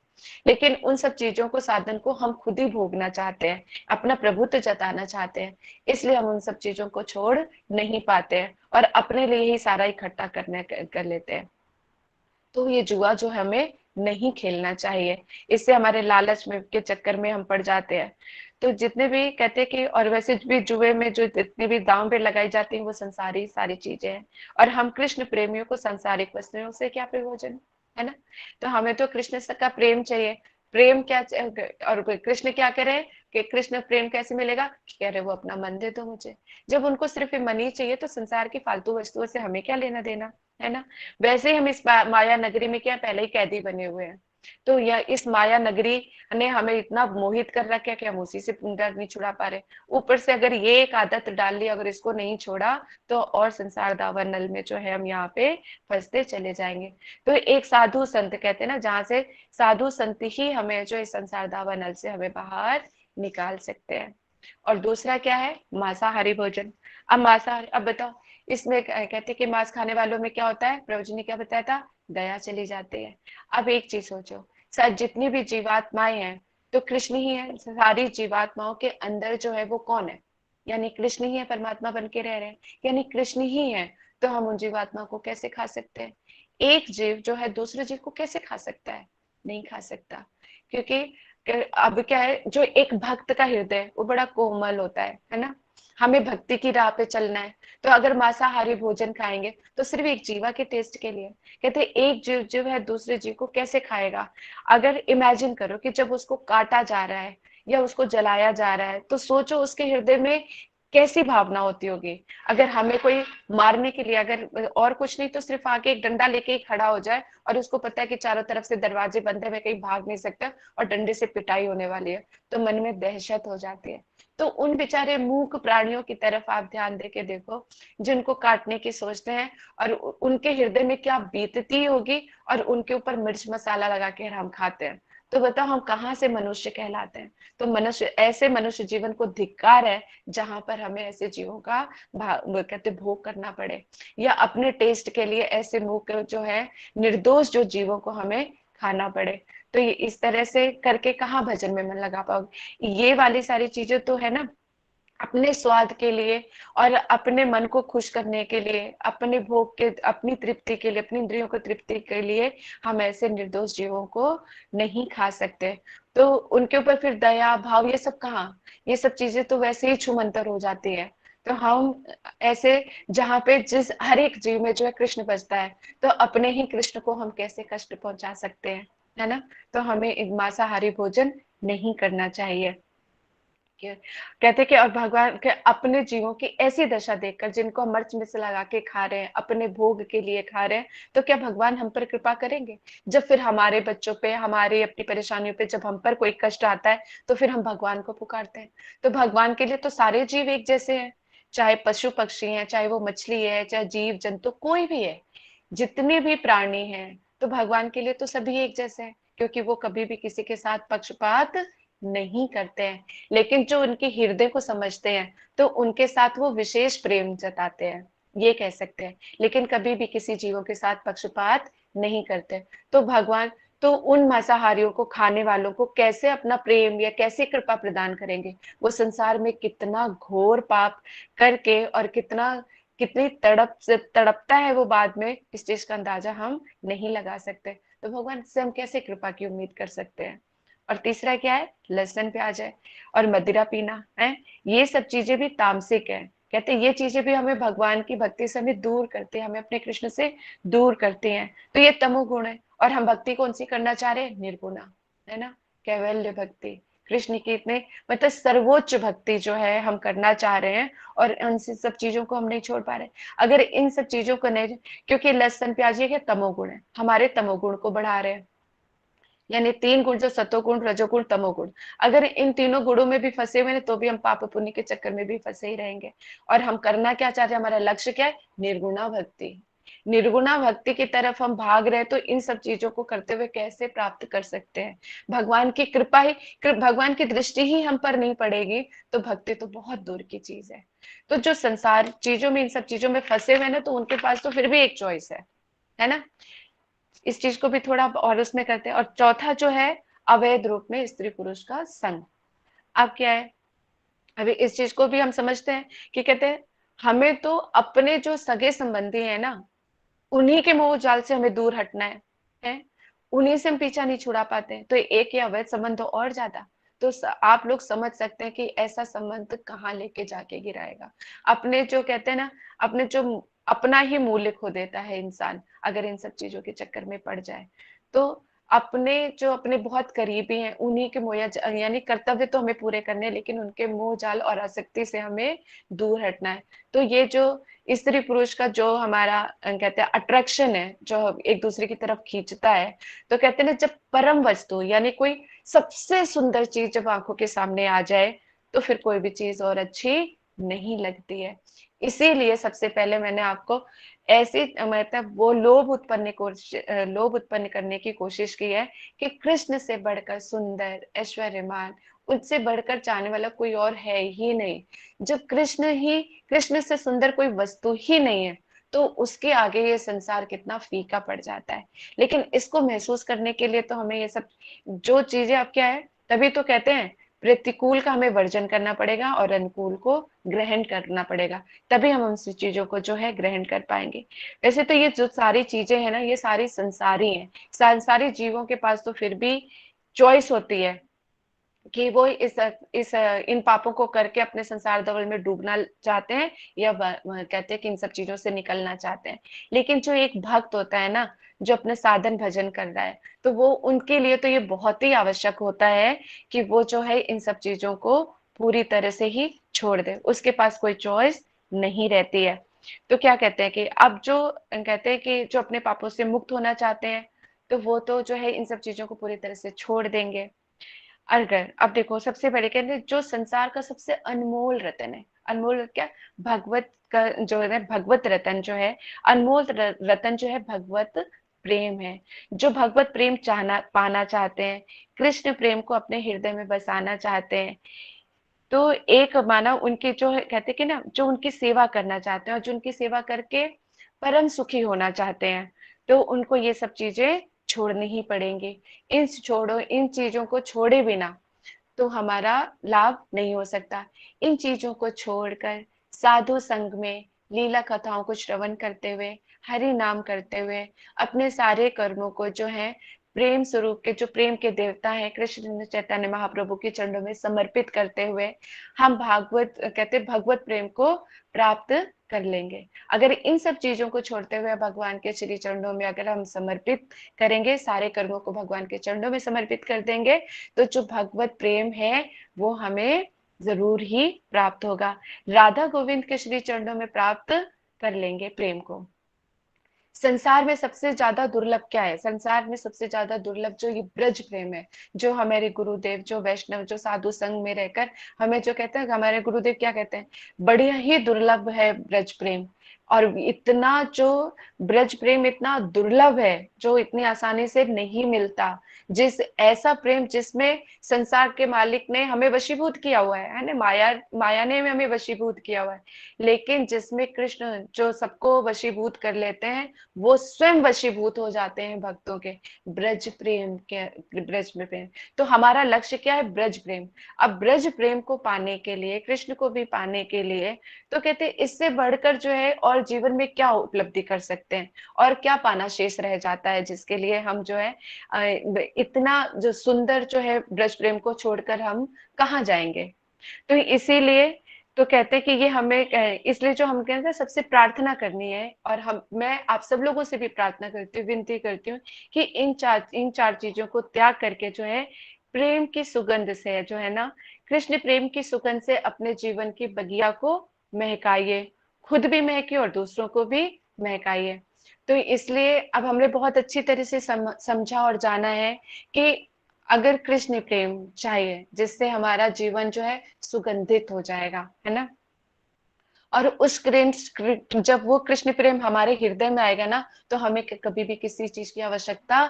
[SPEAKER 1] लेकिन उन सब चीजों को, साधन को हम खुद ही भोगना चाहते हैं, अपना प्रभुत्व जताना चाहते हैं, इसलिए हम उन सब चीजों को छोड़ नहीं पाते हैं और अपने लिए ही सारा इकट्ठा करने कर लेते हैं। तो ये जुआ जो हमें नहीं खेलना चाहिए, इससे हमारे लालच में के चक्कर में हम पड़ जाते हैं। तो जितने भी कहते हैं कि, और वैसे भी जुए में जो जितनी भी दांव पे लगाई जाती हैं, वो संसारी सारी चीजें हैं। और हम कृष्ण प्रेमियों को सांसारिक वस्तुओं से क्या प्रयोजन, है ना। तो हमें तो कृष्ण से का प्रेम चाहिए। प्रेम क्या और कृष्ण क्या करे, कि कृष्ण प्रेम कैसे मिलेगा, कह रहे वो अपना मन दे दो मुझे। जब उनको सिर्फ मन ही चाहिए, तो संसार की फालतू वस्तुओं से हमें क्या लेना देना, है ना। वैसे ही हम इस माया नगरी में क्या पहले ही कैदी बने हुए हैं। तो यह इस माया नगरी ने हमें इतना मोहित कर रखा है कि हम उसी से डर नहीं छुड़ा पा रहे। ऊपर से अगर ये एक आदत डाल ली, अगर इसको नहीं छोड़ा, तो और संसार दावा नल में जो है हम यहाँ पे फंसते चले जाएंगे। तो एक साधु संत कहते हैं ना, जहाँ से साधु संत ही हमें जो इस संसार दावा नल से हमें बाहर निकाल सकते हैं। और दूसरा क्या है, मांसाहारी भोजन। अब मांसाहारी, अब बताओ, इसमें कहते कि मांस खाने वालों में क्या होता है, प्रभु जी ने क्या बताया था, दया चली जाती है। अब एक चीज सोचो, सर जितनी भी जीवात्माएं हैं, तो कृष्ण ही है। सारी जीवात्माओं के अंदर जो है वो कौन है, यानी कृष्ण ही है, परमात्मा बन के रह रहे हैं, यानी कृष्ण ही है। तो हम उन जीवात्मा को कैसे खा सकते हैं। एक जीव जो है दूसरे जीव को कैसे खा सकता है, नहीं खा सकता। क्योंकि अब क्या है, जो एक भक्त का हृदय वो बड़ा कोमल होता है ना। हमें भक्ति की राह पे चलना है, तो अगर मांसाहारी भोजन खाएंगे तो सिर्फ एक जीवा के टेस्ट के लिए। कहते एक जीव जो है दूसरे जीव को कैसे खाएगा। अगर इमेजिन करो कि जब उसको काटा जा रहा है या उसको जलाया जा रहा है, तो सोचो उसके हृदय में कैसी भावना होती होगी। अगर हमें कोई मारने के लिए, अगर और कुछ नहीं तो सिर्फ आके एक डंडा लेके ही खड़ा हो जाए और उसको पता है कि चारों तरफ से दरवाजे बंद है, मैं कहीं भाग नहीं सकता और डंडे से पिटाई होने वाली है, तो मन में दहशत हो जाती है। तो उन बेचारे मूक प्राणियों की तरफ आप ध्यान दे के देखो, जिनको काटने की सोचते हैं, और उनके हृदय में क्या बीतती होगी, और उनके ऊपर मिर्च मसाला लगा के हम खाते हैं। तो बताओ हम कहाँ से मनुष्य कहलाते हैं। तो मनुष्य, ऐसे मनुष्य जीवन को धिक्कार है जहां पर हमें ऐसे जीवों का वो कहते भोग करना पड़े, या अपने टेस्ट के लिए ऐसे मूक जो है, निर्दोष जो जीवों को हमें खाना पड़े। तो ये इस तरह से करके कहाँ भजन में मन लगा पाओगे। ये वाली सारी चीजें तो है ना, अपने स्वाद के लिए और अपने मन को खुश करने के लिए, अपने भोग के, अपनी तृप्ति के लिए, अपनी इंद्रियों को तृप्ति के लिए हम ऐसे निर्दोष जीवों को नहीं खा सकते। तो उनके ऊपर फिर दया भाव ये सब कहाँ, ये सब चीजें तो वैसे ही छूमंतर हो जाती है। तो हम ऐसे, जहाँ पे जिस हर एक जीव में जो है कृष्ण बसता है, तो अपने ही कृष्ण को हम कैसे कष्ट पहुंचा सकते हैं, है ना। तो हमें मांसाहारी भोजन नहीं करना चाहिए। कहते कि और भगवान के अपने जीवों की ऐसी दशा देखकर, जिनको हम मिर्च मिर्च लगा के खा रहे हैं, अपने भोग के लिए खा रहे हैं, तो क्या भगवान हम पर कृपा करेंगे। जब फिर हमारे बच्चों पे, हमारी अपनी परेशानियों पे जब हम पर कोई कष्ट आता है, तो फिर हम भगवान को पुकारते हैं। तो भगवान के लिए तो सारे जीव एक जैसे हैं, चाहे पशु पक्षी हैं, चाहे वो मछली है, चाहे जीव जंतु कोई भी है, जितने भी प्राणी हैं, तो भगवान के लिए तो सभी एक जैसे हैं, क्योंकि वो कभी भी किसी के साथ पक्षपात नहीं करते हैं। लेकिन जो उनके हृदय को समझते हैं, तो उनके साथ वो विशेष प्रेम जताते हैं, ये कह सकते हैं। लेकिन कभी भी किसी जीवों के साथ पक्षपात नहीं करते। तो भगवान तो उन मांसाहारियों को, खाने वालों को कैसे अपना प्रेम या कैसे कृपा प्रदान करेंगे। वो संसार में कितना घोर पाप करके और कितना, कितनी तड़प से तड़पता है वो बाद में, इस चीज का अंदाजा हम नहीं लगा सकते। तो भगवान से हम कैसे कृपा की उम्मीद कर सकते हैं। और तीसरा क्या है, लहसुन प्याज है और मदिरा पीना है। ये सब चीजें भी तामसिक है। कहते हैं ये चीजें भी हमें भगवान की भक्ति से हमें दूर करते हैं, हमें अपने कृष्ण से दूर करते हैं। तो ये तमोगुण है। और हम भक्ति कौन सी करना चाह रहे हैं, निर्गुणा, है ना, कैवल्य भक्ति, कृष्ण की इतने मतलब सर्वोच्च भक्ति जो है हम करना चाह रहे हैं, और उन सब चीजों को हम नहीं छोड़ पा रहे। अगर इन सब चीजों को नहीं, क्योंकि लहसुन प्याज ये क्या तमोगुण है, हमारे तमोगुण को बढ़ा रहे हैं। यानी तीन गुण जो सतोगुण रजोगुण तमोगुण, अगर इन तीनों गुणों में भी फंसे हुए हैं, तो भी हम पाप पुण्य के चक्कर में भी फंसे ही रहेंगे। और हम करना क्या चाहते हैं, हमारा लक्ष्य क्या है, निर्गुणा भक्ति। निर्गुणा भक्ति की तरफ हम भाग रहे, तो इन सब चीजों को करते हुए कैसे प्राप्त कर सकते हैं। भगवान की कृपा ही, भगवान की दृष्टि ही हम पर नहीं पड़ेगी, तो भक्ति तो बहुत दूर की चीज है। तो जो संसार चीजों में, इन सब चीजों में फंसे हुए ना, तो उनके पास तो फिर भी एक चॉइस है ना। इस चीज को भी थोड़ा और उसमें करते हैं। और चौथा जो है, अवैध रूप में स्त्री पुरुष का संग। अब क्या है, अभी इस चीज को भी हम समझते हैं कि कहते हैं हमें तो अपने जो सगे संबंधी है ना, उन्हीं के मोह जाल से हमें दूर हटना है। उन्हीं से हम पीछा नहीं छुड़ा पाते, तो एक या अवैध संबंध तो और ज्यादा। तो आप लोग समझ सकते हैं कि ऐसा संबंध कहाँ लेके जाके गिराएगा। अपने जो कहते हैं ना, अपने जो, अपना ही मूल्य खो देता है इंसान, अगर इन सब चीजों के चक्कर में पड़ जाए। तो अपने जो अपने बहुत करीबी हैं, उन्हीं के मोह यानी कर्तव्य तो हमें पूरे करने हैं, लेकिन उनके मोह जाल और आसक्ति से हमें दूर हटना है। तो ये जो स्त्री पुरुष का जो हमारा कहते हैं अट्रैक्शन है, जो एक दूसरे की तरफ खींचता है, तो कहते हैं ना, जब परम वस्तु यानी कोई सबसे सुंदर चीज जब आंखों के सामने आ जाए, तो फिर कोई भी चीज और अच्छी नहीं लगती है। इसीलिए सबसे पहले मैंने आपको ऐसी मतलब वो लोभ उत्पन्न करने की कोशिश की है कि कृष्ण से बढ़कर सुंदर, ऐश्वर्यमान, उससे बढ़कर चाहने वाला कोई और है ही नहीं। जब कृष्ण से सुंदर कोई वस्तु ही नहीं है, तो उसके आगे ये संसार कितना फीका पड़ जाता है। लेकिन इसको महसूस करने के लिए तो हमें ये सब जो चीजें अब क्या है, तभी तो कहते हैं प्रतिकूल का हमें वर्जन करना पड़ेगा और अनुकूल को ग्रहण करना पड़ेगा। तभी हम उन चीजों को जो है ग्रहण कर पाएंगे। वैसे तो ये जो सारी चीजें हैं ना, ये सारी संसारी हैं। संसारी जीवों के पास तो फिर भी चॉइस होती है कि वो इस इन पापों को करके अपने संसार दवल में डूबना चाहते हैं, या कहते हैं कि इन सब चीजों से निकलना चाहते हैं। लेकिन जो एक भक्त होता है ना, जो अपने साधन भजन कर रहा है, तो वो उनके लिए तो ये बहुत ही आवश्यक होता है कि वो जो है इन सब चीजों को पूरी तरह से ही छोड़ दे, उसके पास कोई चॉइस नहीं रहती है। तो क्या कहते हैं कि अब जो कहते हैं कि जो अपने पापों से मुक्त होना चाहते हैं, तो वो तो जो है इन सब चीजों को पूरी तरह से छोड़ देंगे। अगर अब देखो, सबसे बड़े कहते हैं जो संसार का सबसे अनमोल रतन है, अनमोल क्या, भगवत का जो है भगवत रतन जो है, अनमोल रतन जो है भगवत प्रेम है। जो भगवत प्रेम चाहना पाना चाहते हैं, कृष्ण प्रेम को अपने हृदय में बसाना चाहते हैं, तो एक मानव उनके जो है कहते हैं कि ना, जो उनकी सेवा करना चाहते हैं और जो उनकी सेवा करके परम सुखी होना चाहते हैं, तो उनको ये सब चीजें छोड़नी ही पड़ेंगी। इन चीजों को छोड़े बिना तो हमारा लाभ नहीं हो सकता। इन चीजों को छोड़कर साधु संग में लीला कथाओं को श्रवण करते हुए, हरि नाम करते हुए, अपने सारे कर्मों को जो है प्रेम स्वरूप के, जो प्रेम के देवता हैं कृष्ण चैतन्य महाप्रभु के चरणों में समर्पित करते हुए, हम भागवत कहते भगवत प्रेम को प्राप्त कर लेंगे। अगर इन सब चीजों को छोड़ते हुए भगवान के श्री चरणों में अगर हम समर्पित करेंगे, सारे कर्मों को भगवान के चरणों में समर्पित कर देंगे, तो जो भगवत प्रेम है वो हमें जरूर ही प्राप्त होगा। राधा गोविंद के श्री चरणों में प्राप्त कर लेंगे प्रेम को। संसार में सबसे ज्यादा दुर्लभ क्या है? संसार में सबसे ज्यादा दुर्लभ जो ये ब्रज प्रेम है, जो हमारे गुरुदेव, जो वैष्णव, जो साधु संग में रहकर हमें जो कहते हैं, हमारे गुरुदेव क्या कहते हैं, बढ़िया ही दुर्लभ है ब्रज प्रेम। और इतना जो ब्रज प्रेम इतना दुर्लभ है, जो इतनी आसानी से नहीं मिलता, जिस ऐसा प्रेम जिसमें संसार के मालिक ने हमें वशीभूत किया हुआ है ना, माया माया ने हमें वशीभूत किया हुआ है, लेकिन जिसमें कृष्ण जो सबको वशीभूत कर लेते हैं, वो स्वयं वशीभूत हो जाते हैं भक्तों के ब्रज प्रेम के, ब्रज में प्रेम। तो हमारा लक्ष्य क्या है? ब्रज प्रेम। अब ब्रज प्रेम को पाने के लिए, कृष्ण को भी पाने के लिए, तो कहते हैं इससे बढ़कर जो है और जीवन में क्या उपलब्धि कर सकते हैं, और क्या पाना शेष रह जाता है, जिसके लिए हम जो है इतना जो सुंदर जो है ब्रज प्रेम को छोड़कर हम कहाँ जाएंगे। तो इसीलिए तो कहते हैं कि ये हमें इसलिए जो हम कहते हैं सबसे प्रार्थना करनी है, और हम मैं आप सब लोगों से भी प्रार्थना करती हूँ, विनती करती हूँ कि इन चार चीजों को त्याग करके जो है प्रेम की सुगंध से जो है ना, कृष्ण प्रेम की सुगंध से अपने जीवन की बगिया को महकाइए, खुद भी महकिए और दूसरों को भी महकाइए। तो इसलिए अब हमने बहुत अच्छी तरह से समझा और जाना है कि अगर कृष्ण प्रेम चाहिए जिससे हमारा जीवन जो है सुगंधित हो जाएगा, है ना, और उस जब वो कृष्ण प्रेम हमारे हृदय में आएगा ना, तो हमें कभी भी किसी चीज की आवश्यकता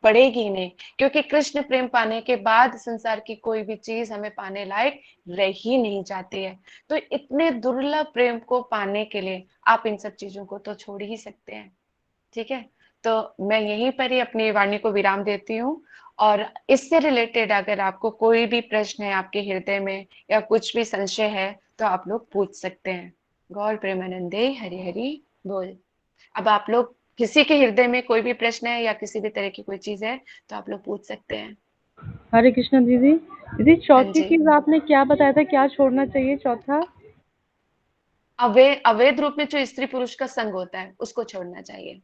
[SPEAKER 1] पड़ेगी ही नहीं, क्योंकि कृष्ण प्रेम पाने के बाद संसार की कोई भी चीज हमें पाने लायक रह ही नहीं जाती है। तो इतने दुर्लभ प्रेम को पाने के लिए आप इन सब चीजों को तो छोड़ ही सकते हैं। ठीक है, तो मैं यहीं पर ही अपनी वाणी को विराम देती हूँ। और इससे रिलेटेड अगर आपको कोई भी प्रश्न है आपके हृदय में या कुछ भी संशय है, तो आप लोग पूछ सकते हैं। गौर प्रेमानंदे हरि हरि बोल। अब आप लोग किसी के हृदय में कोई भी प्रश्न है या किसी भी तरह की कोई चीज है, तो आप लोग पूछ सकते हैं।
[SPEAKER 3] हरे कृष्ण दीदी। दीदी
[SPEAKER 1] हाँ
[SPEAKER 3] चौथी
[SPEAKER 1] जी।
[SPEAKER 3] चीज आपने क्या बताया था, क्या छोड़ना चाहिए चौथा?
[SPEAKER 1] अवैध रूप में जो स्त्री पुरुष का संग होता है उसको छोड़ना चाहिए।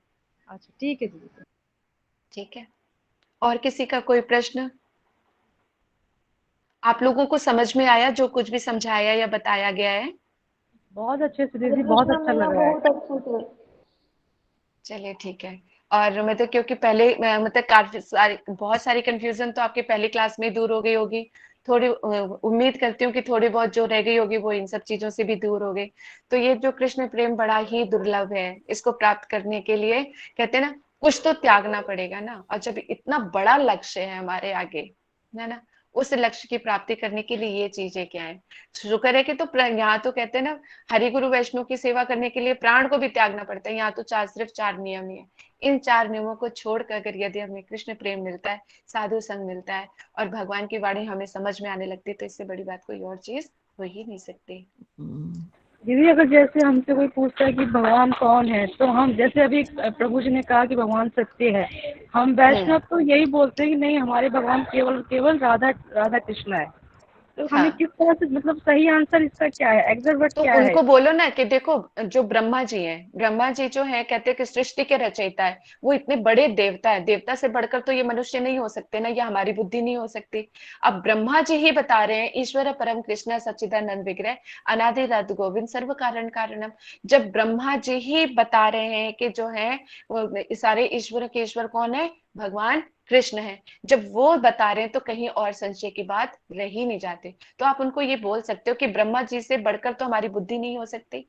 [SPEAKER 3] अच्छा ठीक है दीदी।
[SPEAKER 1] ठीक है, और किसी का कोई प्रश्न? आप लोगों को समझ में आया जो कुछ भी समझाया या बताया गया है?
[SPEAKER 3] बहुत अच्छे से
[SPEAKER 2] हरे
[SPEAKER 3] दीदी, बहुत
[SPEAKER 2] कृष्णा
[SPEAKER 3] अच्छा
[SPEAKER 2] मैया
[SPEAKER 3] लग रहा है।
[SPEAKER 2] बहुत अच्छे से।
[SPEAKER 1] चलिए ठीक है। और मतलब क्योंकि पहले मतलब काफी सारी बहुत सारी कंफ्यूजन तो आपके पहली क्लास में ही दूर हो गई होगी, थोड़ी उम्मीद करती हूँ कि थोड़ी बहुत जो रह गई होगी वो इन सब चीजों से भी दूर हो गई। तो ये जो कृष्ण प्रेम बड़ा ही दुर्लभ है, इसको प्राप्त करने के लिए कहते हैं ना, कुछ तो त्यागना पड़ेगा ना, और जब इतना बड़ा लक्ष्य है हमारे आगे, है ना, उस लक्ष्य की प्राप्ति करने के लिए ये चीजें क्या है। शुक्र है कि तो यहाँ तो कहते हैं ना, हरि गुरु वैष्णव की सेवा करने के लिए प्राण को भी त्यागना पड़ता है। यहाँ तो सिर्फ चार नियम ही है। इन चार नियमों को छोड़कर अगर यदि हमें कृष्ण प्रेम मिलता है, साधु संग मिलता है, और भगवान की वाणी हमें समझ में आने लगती है, तो इससे बड़ी बात कोई और चीज हो ही नहीं सकती।
[SPEAKER 3] दीदी अगर जैसे हमसे कोई पूछता है कि भगवान कौन है, तो हम जैसे अभी प्रभु जी ने कहा कि भगवान सत्य है, हम वैष्णव तो यही बोलते हैं कि नहीं, हमारे भगवान केवल केवल राधा राधा कृष्ण है। तो
[SPEAKER 1] हाँ,
[SPEAKER 3] हमें किस तरह से, मतलब सही आंसर इसका क्या है, एग्जैक्ट वर्ड
[SPEAKER 1] तो
[SPEAKER 3] क्या है?
[SPEAKER 1] उनको बोलो ना कि देखो, जो ब्रह्मा जी हैं, ब्रह्मा जी जो है कहते हैं कि सृष्टि के रचयिता है, वो इतने बड़े देवता है, देवता से बढ़कर तो ये मनुष्य नहीं हो सकते ना, ये हमारी बुद्धि नहीं हो सकती। अब ब्रह्मा जी ही बता रहे हैं, ईश्वर परम कृष्ण सच्चिदानंद विग्रह अनादि रद गोविंद सर्व कारण कारणम। जब ब्रह्मा जी ही बता रहे हैं कि जो है वो सारे ईश्वर के ईश्वर कौन है, भगवान कृष्ण है, जब वो बता रहे हैं तो कहीं और संशय की बात रह ही नहीं जाती। तो आप उनको ये बोल सकते हो कि ब्रह्मा जी से बढ़कर तो हमारी बुद्धि नहीं हो सकती,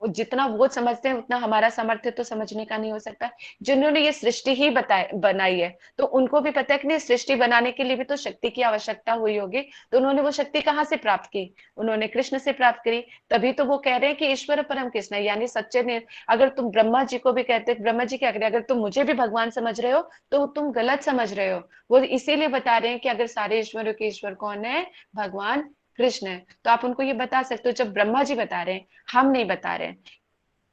[SPEAKER 1] जितना वो समझते हैं उतना हमारा सामर्थ्य तो समझने का नहीं हो सकता। जिन्होंने ये सृष्टि ही बनाई है, तो उनको भी पता है कि नहीं, सृष्टि बनाने के लिए भी तो शक्ति की आवश्यकता हुई होगी। तो उन्होंने वो शक्ति कहाँ से प्राप्त की, उन्होंने कृष्ण से प्राप्त करी। तभी तो वो कह रहे हैं कि ईश्वर परम कृष्ण है, यानी सच्चे ने। अगर तुम ब्रह्मा जी को भी कहते, ब्रह्मा जी क्या करें, अगर तुम मुझे भी भगवान समझ रहे हो तो तुम गलत समझ रहे हो। वो इसीलिए बता रहे हैं कि अगर सारे ईश्वरों के ईश्वर कौन है, भगवान कृष्ण है। तो आप उनको ये बता सकते हो, जब ब्रह्मा जी बता रहे हैं, हम नहीं बता रहे हैं।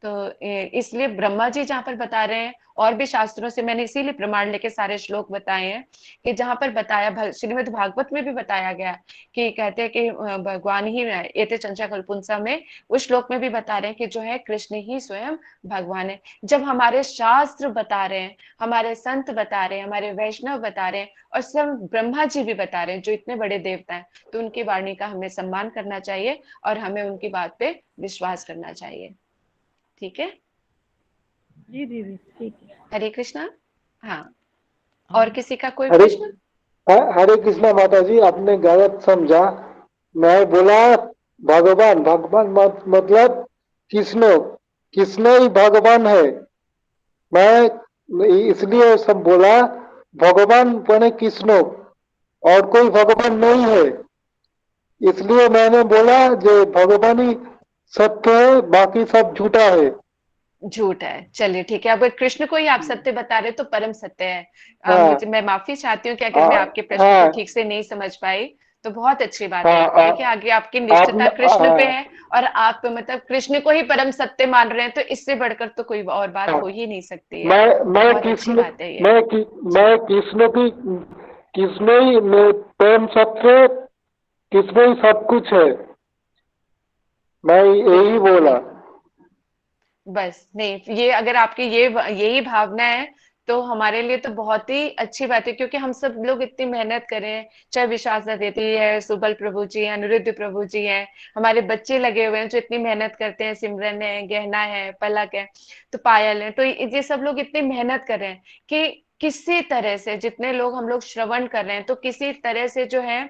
[SPEAKER 1] तो इसलिए ब्रह्मा जी जहां पर बता रहे हैं, और भी शास्त्रों से मैंने इसीलिए प्रमाण लेके सारे श्लोक बताए हैं, कि जहां पर बताया, श्रीमद् भागवत में भी बताया गया कि कहते हैं कि भगवान ही एते चंचा कल्पुंसा में, उस श्लोक में भी बता रहे हैं कि जो है कृष्ण ही स्वयं भगवान है। जब हमारे शास्त्र बता रहे हैं, हमारे संत बता रहे हैं, हमारे वैष्णव बता रहे हैं, और सब ब्रह्मा जी भी बता रहे हैं जो इतने बड़े देवता हैं, तो उनकी वाणी का हमें सम्मान करना चाहिए और हमें उनकी बात पे विश्वास करना चाहिए। ठीक है।
[SPEAKER 3] जी दीदी, ठीक है।
[SPEAKER 1] हरे कृष्णा। हाँ, और किसी का कोई
[SPEAKER 2] हरे
[SPEAKER 1] प्रश्न?
[SPEAKER 2] हरे कृष्णा माता जी, आपने गलत समझा। मैं बोला भगवान, भगवान मतलब कृष्ण, कृष्ण ही भगवान है। मैं इसलिए सब बोला भगवान बने कृष्ण, और कोई भगवान नहीं है। इसलिए मैंने बोला जो भगवान ही सत्य है, बाकी सब झूठा है।
[SPEAKER 1] झूठ है, चलिए ठीक है। अब कृष्ण को ही आप सत्य बता रहे तो परम सत्य है।
[SPEAKER 2] हाँ,
[SPEAKER 1] मुझे, मैं माफी चाहती हूँ कि अगर मैं
[SPEAKER 2] हाँ,
[SPEAKER 1] आपके प्रश्न को
[SPEAKER 2] हाँ,
[SPEAKER 1] ठीक से नहीं समझ पाई, तो बहुत अच्छी बात है।
[SPEAKER 2] हाँ,
[SPEAKER 1] देखिए, आगे आपकी
[SPEAKER 2] आप
[SPEAKER 1] निष्ठता कृष्ण पे
[SPEAKER 2] हाँ,
[SPEAKER 1] है, और आप मतलब कृष्ण को ही परम सत्य मान रहे हैं, तो इससे बढ़कर तो कोई और बात
[SPEAKER 2] हाँ,
[SPEAKER 1] हो ही नहीं सकती है।
[SPEAKER 2] मैं
[SPEAKER 1] बहुत अच्छी
[SPEAKER 2] कृष्ण,
[SPEAKER 1] बात है ये। जी।
[SPEAKER 2] मैं कृष्ण की, कृष्ण ही में प्रेम सबसे, कृष्ण ही सब कुछ है। मैं यही
[SPEAKER 1] बिल्कुल
[SPEAKER 2] बोला।
[SPEAKER 1] बिल्कुल। बस नहीं, ये अगर आपकी ये यही भावना है, तो हमारे लिए तो बहुत ही अच्छी बात है, क्योंकि हम सब लोग इतनी मेहनत कर रहे हैं। चाहे विशाखा दीदी है, सुबल प्रभु जी हैं, अनिरुद्ध प्रभु जी हैं, हमारे बच्चे लगे हुए हैं जो इतनी मेहनत करते हैं, सिमरन है, गहना है, पलक है, तो पायल है, तो ये सब लोग इतनी मेहनत कर रहे हैं कि किसी तरह से, जितने लोग हम लोग श्रवण कर रहे हैं, तो किसी तरह से जो है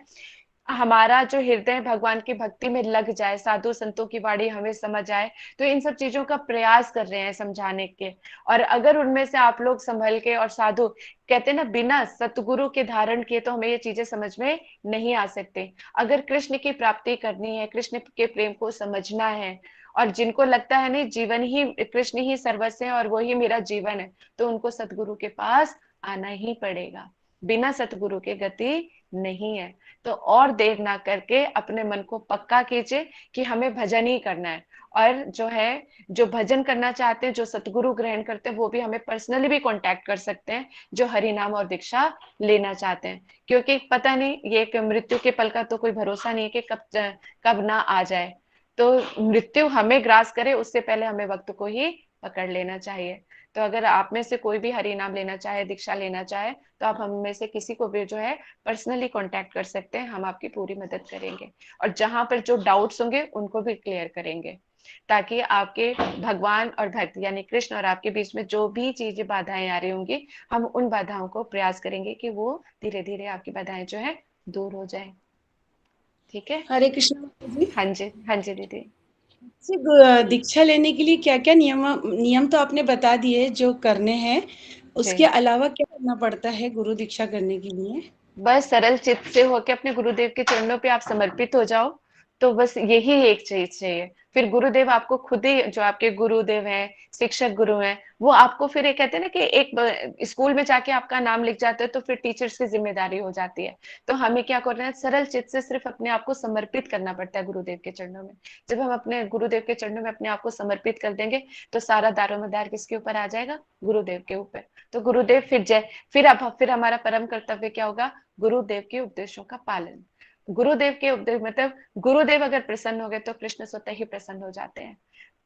[SPEAKER 1] हमारा जो हृदय भगवान की भक्ति में लग जाए, साधु संतों की वाणी हमें समझ आए। तो इन सब चीजों का प्रयास कर रहे हैं समझाने के। और अगर उनमें से आप लोग संभल के, और साधु कहते हैं ना, बिना सतगुरु के धारण किए तो हमें ये चीजें समझ में नहीं आ सकते। अगर कृष्ण की प्राप्ति करनी है, कृष्ण के प्रेम को समझना है, और जिनको लगता है नहीं, जीवन ही कृष्ण ही सर्वस्व है और वो ही मेरा जीवन है, तो उनको सतगुरु के पास आना ही पड़ेगा। बिना सतगुरु के गति नहीं है। तो और देर ना करके अपने मन को पक्का कीजिए कि हमें भजन ही करना है। और जो है, जो भजन करना चाहते हैं, जो सतगुरु ग्रहण करते हैं, वो भी हमें पर्सनली भी कांटेक्ट कर सकते हैं, जो हरि नाम और दीक्षा लेना चाहते हैं। क्योंकि पता नहीं, ये एक मृत्यु के पल का तो कोई भरोसा नहीं है कि कब ना आ जाए। तो मृत्यु हमें ग्रास करे उससे पहले हमें वक्त को ही पकड़ लेना चाहिए। तो अगर आप में से कोई भी हरि नाम लेना चाहे, दीक्षा लेना चाहे, तो आप हम में से किसी को भी जो है पर्सनली कांटेक्ट कर सकते हैं, हम आपकी पूरी मदद करेंगे। और जहां पर जो डाउट्स होंगे उनको भी क्लियर करेंगे, ताकि आपके भगवान और भक्त यानी कृष्ण और आपके बीच में जो भी चीजें बाधाएं आ रही होंगी, हम उन बाधाओं को प्रयास करेंगे कि वो धीरे धीरे आपकी बाधाएं जो है दूर हो जाए। ठीक है।
[SPEAKER 4] हरे कृष्ण माता जी।
[SPEAKER 1] हाँ जी, हाँ जी दीदी।
[SPEAKER 4] दीक्षा लेने के लिए क्या क्या नियम तो आपने बता दिए जो करने हैं,
[SPEAKER 1] जी।
[SPEAKER 4] उसके अलावा क्या करना पड़ता है गुरु दीक्षा करने के लिए?
[SPEAKER 1] बस सरल चित्त से होके अपने गुरुदेव के चरणों पे आप समर्पित हो जाओ। तो बस यही एक चीज चाहिए। फिर गुरुदेव आपको खुद ही, जो आपके गुरुदेव हैं, शिक्षक गुरु हैं, वो आपको फिर ये कहते हैं ना कि एक स्कूल में जाके आपका नाम लिख जाते हैं तो फिर टीचर्स की जिम्मेदारी हो जाती है। तो हमें क्या करना है, सरल चित्त से सिर्फ अपने आप को समर्पित करना पड़ता है गुरुदेव के चरणों में। जब हम अपने गुरुदेव के चरणों में अपने आप को समर्पित कर देंगे, तो सारा दारोमदार किसके ऊपर आ जाएगा, गुरुदेव के ऊपर। तो गुरुदेव फिर अब फिर हमारा परम कर्तव्य क्या होगा, गुरुदेव के उपदेशों का पालन। गुरुदेव के उपदेश मतलब गुरुदेव अगर प्रसन्न हो गए तो कृष्ण स्वतः ही प्रसन्न हो जाते हैं।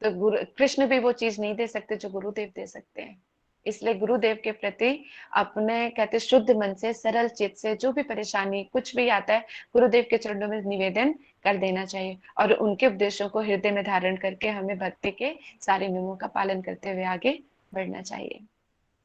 [SPEAKER 1] तो गुरु कृष्ण भी वो चीज नहीं दे सकते जो गुरुदेव दे सकते हैं। इसलिए गुरुदेव के प्रति अपने कहते शुद्ध मन से सरल चित्त से जो भी परेशानी कुछ भी आता है गुरुदेव के चरणों में निवेदन कर देना चाहिए और उनके उपदेशों को हृदय में धारण करके हमें भक्ति के सारे नियमों का पालन करते हुए आगे बढ़ना चाहिए।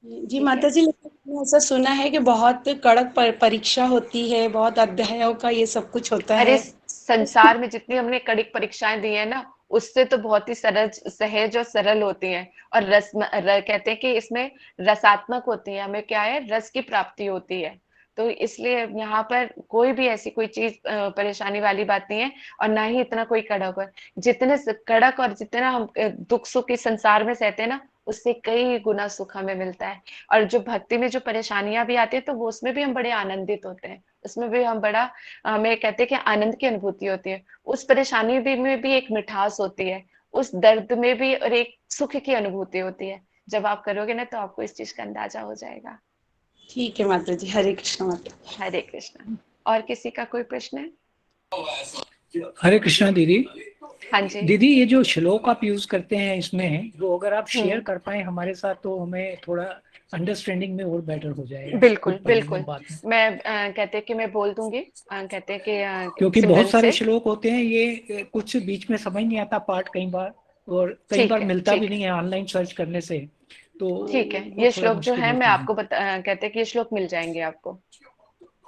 [SPEAKER 4] जी
[SPEAKER 1] ठीक है।
[SPEAKER 4] माता जी, लेकिन मैंने ऐसा सुना है कि बहुत कड़क परीक्षा होती है, बहुत अध्यायों का ये सब कुछ होता
[SPEAKER 1] अरे
[SPEAKER 4] है।
[SPEAKER 1] संसार में जितनी हमने कड़ी परीक्षाएं दी है ना उससे तो बहुत ही सरल सहज और सरल होती हैं और कहते हैं कि इसमें रसात्मक होती है, हमें क्या है रस की प्राप्ति होती है। तो इसलिए यहाँ पर कोई भी ऐसी कोई चीज परेशानी वाली बात नहीं है और ना ही इतना कोई कड़क है। जितने कड़क और जितना हम दुख सुख इस संसार में सहते हैं ना उससे कई गुना सुख हमें मिलता है। और जो भक्ति में जो परेशानियां भी आती है तो वो उसमें भी हम बड़े आनंदित होते हैं, उसमें भी हम बड़ा हमें कहते हैं कि आनंद की अनुभूति होती है। उस परेशानी भी में भी एक मिठास होती है, उस दर्द में भी और एक सुख की अनुभूति होती है। जब आप करोगे ना तो आपको इस चीज का अंदाजा हो जाएगा।
[SPEAKER 4] ठीक है माता जी, हरे कृष्ण माता।
[SPEAKER 1] हरे कृष्णा। और किसी का कोई प्रश्न है?
[SPEAKER 5] हरे कृष्णा दीदी।
[SPEAKER 1] हाँ जी।
[SPEAKER 5] दीदी ये जो श्लोक आप यूज करते हैं इसमें वो अगर आप शेयर
[SPEAKER 1] हम्म।
[SPEAKER 5] कर पाए हमारे साथ तो हमें थोड़ा अंडरस्टैंडिंग में और बेटर हो जाएगा
[SPEAKER 1] बिल्कुल
[SPEAKER 5] कुछ पढ़ने
[SPEAKER 1] बिल्कुल।
[SPEAKER 5] में बाद में।
[SPEAKER 1] मैं कहते हैं कि मैं बोल दूंगी। कहते हैं कि
[SPEAKER 5] क्योंकि बहुत
[SPEAKER 1] सिमरन
[SPEAKER 5] सारे
[SPEAKER 1] से।
[SPEAKER 5] श्लोक होते हैं ये कुछ बीच में समझ नहीं आता पाठ कई बार, और कई बार मिलता भी
[SPEAKER 1] ठीक है।
[SPEAKER 5] नहीं है ऑनलाइन सर्च करने से, तो
[SPEAKER 1] ठीक है,
[SPEAKER 5] वो
[SPEAKER 1] ये
[SPEAKER 5] थोड़ा
[SPEAKER 1] श्लोक जो
[SPEAKER 5] मुश्किल
[SPEAKER 1] है मैं
[SPEAKER 5] होता है।
[SPEAKER 1] आपको कहते हैं कि ये श्लोक मिल जाएंगे आपको,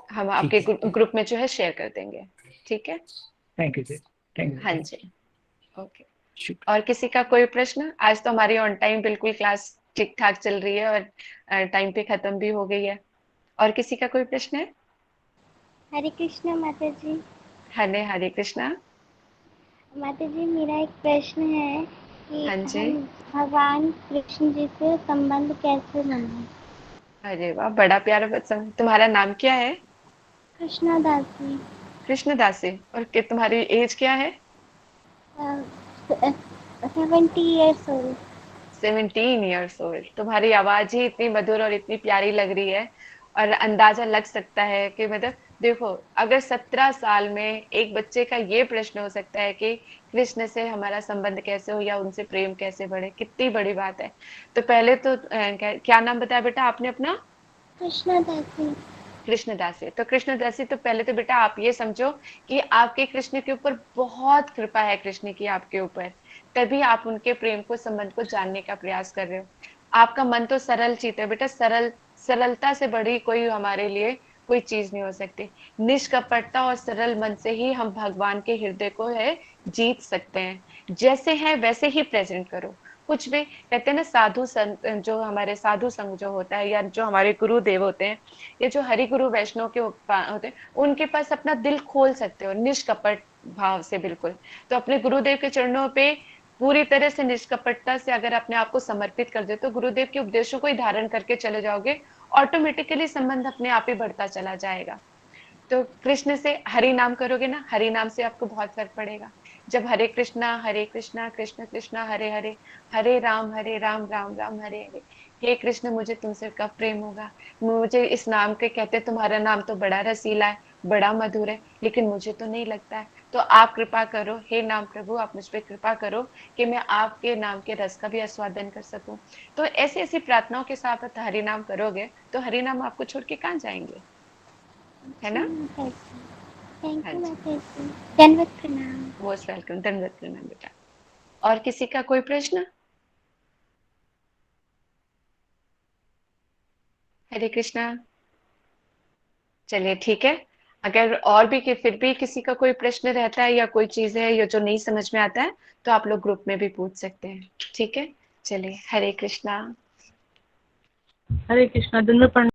[SPEAKER 1] हम
[SPEAKER 5] ठीक
[SPEAKER 1] आपके
[SPEAKER 5] है,
[SPEAKER 1] ग्रुप में जो है शेयर कर देंगे। ठीक है।
[SPEAKER 5] थैंक यू जी, थैंक
[SPEAKER 1] हाँ
[SPEAKER 5] यू,
[SPEAKER 1] जी। ओके।
[SPEAKER 5] शुक्रिया।
[SPEAKER 1] और किसी का कोई प्रश्न? आज तो हमारी ऑन टाइम बिल्कुल क्लास ठीक ठाक चल रही है और टाइम पे खत्म भी हो गई है। और किसी का कोई प्रश्न है?
[SPEAKER 6] हरे कृष्णा माता जी।
[SPEAKER 1] हरे कृष्णा।
[SPEAKER 6] माता जी मेरा एक प्रश्न है कि
[SPEAKER 1] हाँ जी।
[SPEAKER 6] हम भगवान कृष्ण जी से संबंध कैसे बनाएं?
[SPEAKER 1] अरे वाह, बड़ा प्यारा प्रसंग। तुम्हारा नाम क्या है?
[SPEAKER 6] कृष्णा दास जी।
[SPEAKER 1] कृष्णदासी। और तुम्हारी एज क्या है?
[SPEAKER 6] 70 years old।
[SPEAKER 1] 17 years old। तुम्हारी आवाज ही इतनी मधुर और इतनी प्यारी लग रही है और अंदाजा लग सकता है कि मतलब देखो, अगर 17 साल में एक बच्चे का ये प्रश्न हो सकता है कि कृष्ण से हमारा संबंध कैसे हो या उनसे प्रेम कैसे बढ़े, कितनी बड़ी बात है। तो पहले तो क्या नाम बताया बेटा आपने अपना?
[SPEAKER 6] कृष्णा दास जी।
[SPEAKER 1] कृष्णदासी। तो कृष्णदासी, तो पहले तो बेटा आप ये समझो कि आपके कृष्ण के ऊपर बहुत कृपा है, कृष्ण की आपके ऊपर, तभी आप उनके प्रेम को संबंध को जानने का प्रयास कर रहे हो। आपका मन तो सरल चित है बेटा, सरलता से बड़ी कोई हमारे लिए कोई चीज नहीं हो सकती। निष्कपटता और सरल मन से ही हम भगवान के हृदय को है जीत सकते हैं। जैसे है वैसे ही प्रेजेंट करो। कुछ भी कहते हैं ना, साधु संत जो हमारे साधु संग जो होता है या जो हमारे गुरुदेव होते हैं, ये जो हरि गुरु वैष्णव के होते हैं, उनके पास अपना दिल खोल सकते हो निष्कपट भाव से बिल्कुल। तो अपने गुरुदेव के चरणों पे पूरी तरह से निष्कपटता से अगर अपने आप को समर्पित कर दे तो गुरुदेव के उपदेशों को ही धारण करके चले जाओगे, ऑटोमेटिकली संबंध अपने आप ही बढ़ता चला जाएगा। तो कृष्ण से हरि नाम करोगे ना, हरि नाम से आपको बहुत फर्क पड़ेगा। जब हरे कृष्णा कृष्ण कृष्णा हरे हरे, हरे राम राम राम हरे हरे, हे कृष्ण मुझे तुमसे कब प्रेम होगा। मुझे इस नाम के कहते तुम्हारा नाम तो बड़ा रसीला है, बड़ा मधुर है, लेकिन मुझे तो नहीं लगता है। तो आप कृपा करो, हे नाम प्रभु आप मुझ पर कृपा करो कि मैं आपके नाम के रस का भी आस्वादन कर सकूं। तो ऐसी ऐसी प्रार्थनाओं के साथ हरि नाम करोगे तो हरि नाम आपको छोड़ के कहाँ जाएंगे, है
[SPEAKER 6] जी
[SPEAKER 1] ना?
[SPEAKER 6] माता जी। थैंक
[SPEAKER 1] हाँ
[SPEAKER 6] यू
[SPEAKER 1] जी।
[SPEAKER 6] माता जी। दंडवत प्रणाम।
[SPEAKER 1] मोस्ट वेलकम, धन्यवाद प्रणाम बेटा। और किसी का कोई प्रश्न? हरे कृष्णा। चलिए ठीक है। अगर और भी फिर भी किसी का कोई प्रश्न रहता है या कोई चीज है या जो नहीं समझ में आता है तो आप लोग ग्रुप में भी पूछ सकते हैं। ठीक है। चलिए, हरे कृष्णा।
[SPEAKER 3] हरे कृष्णा। दंडवत प्रणाम।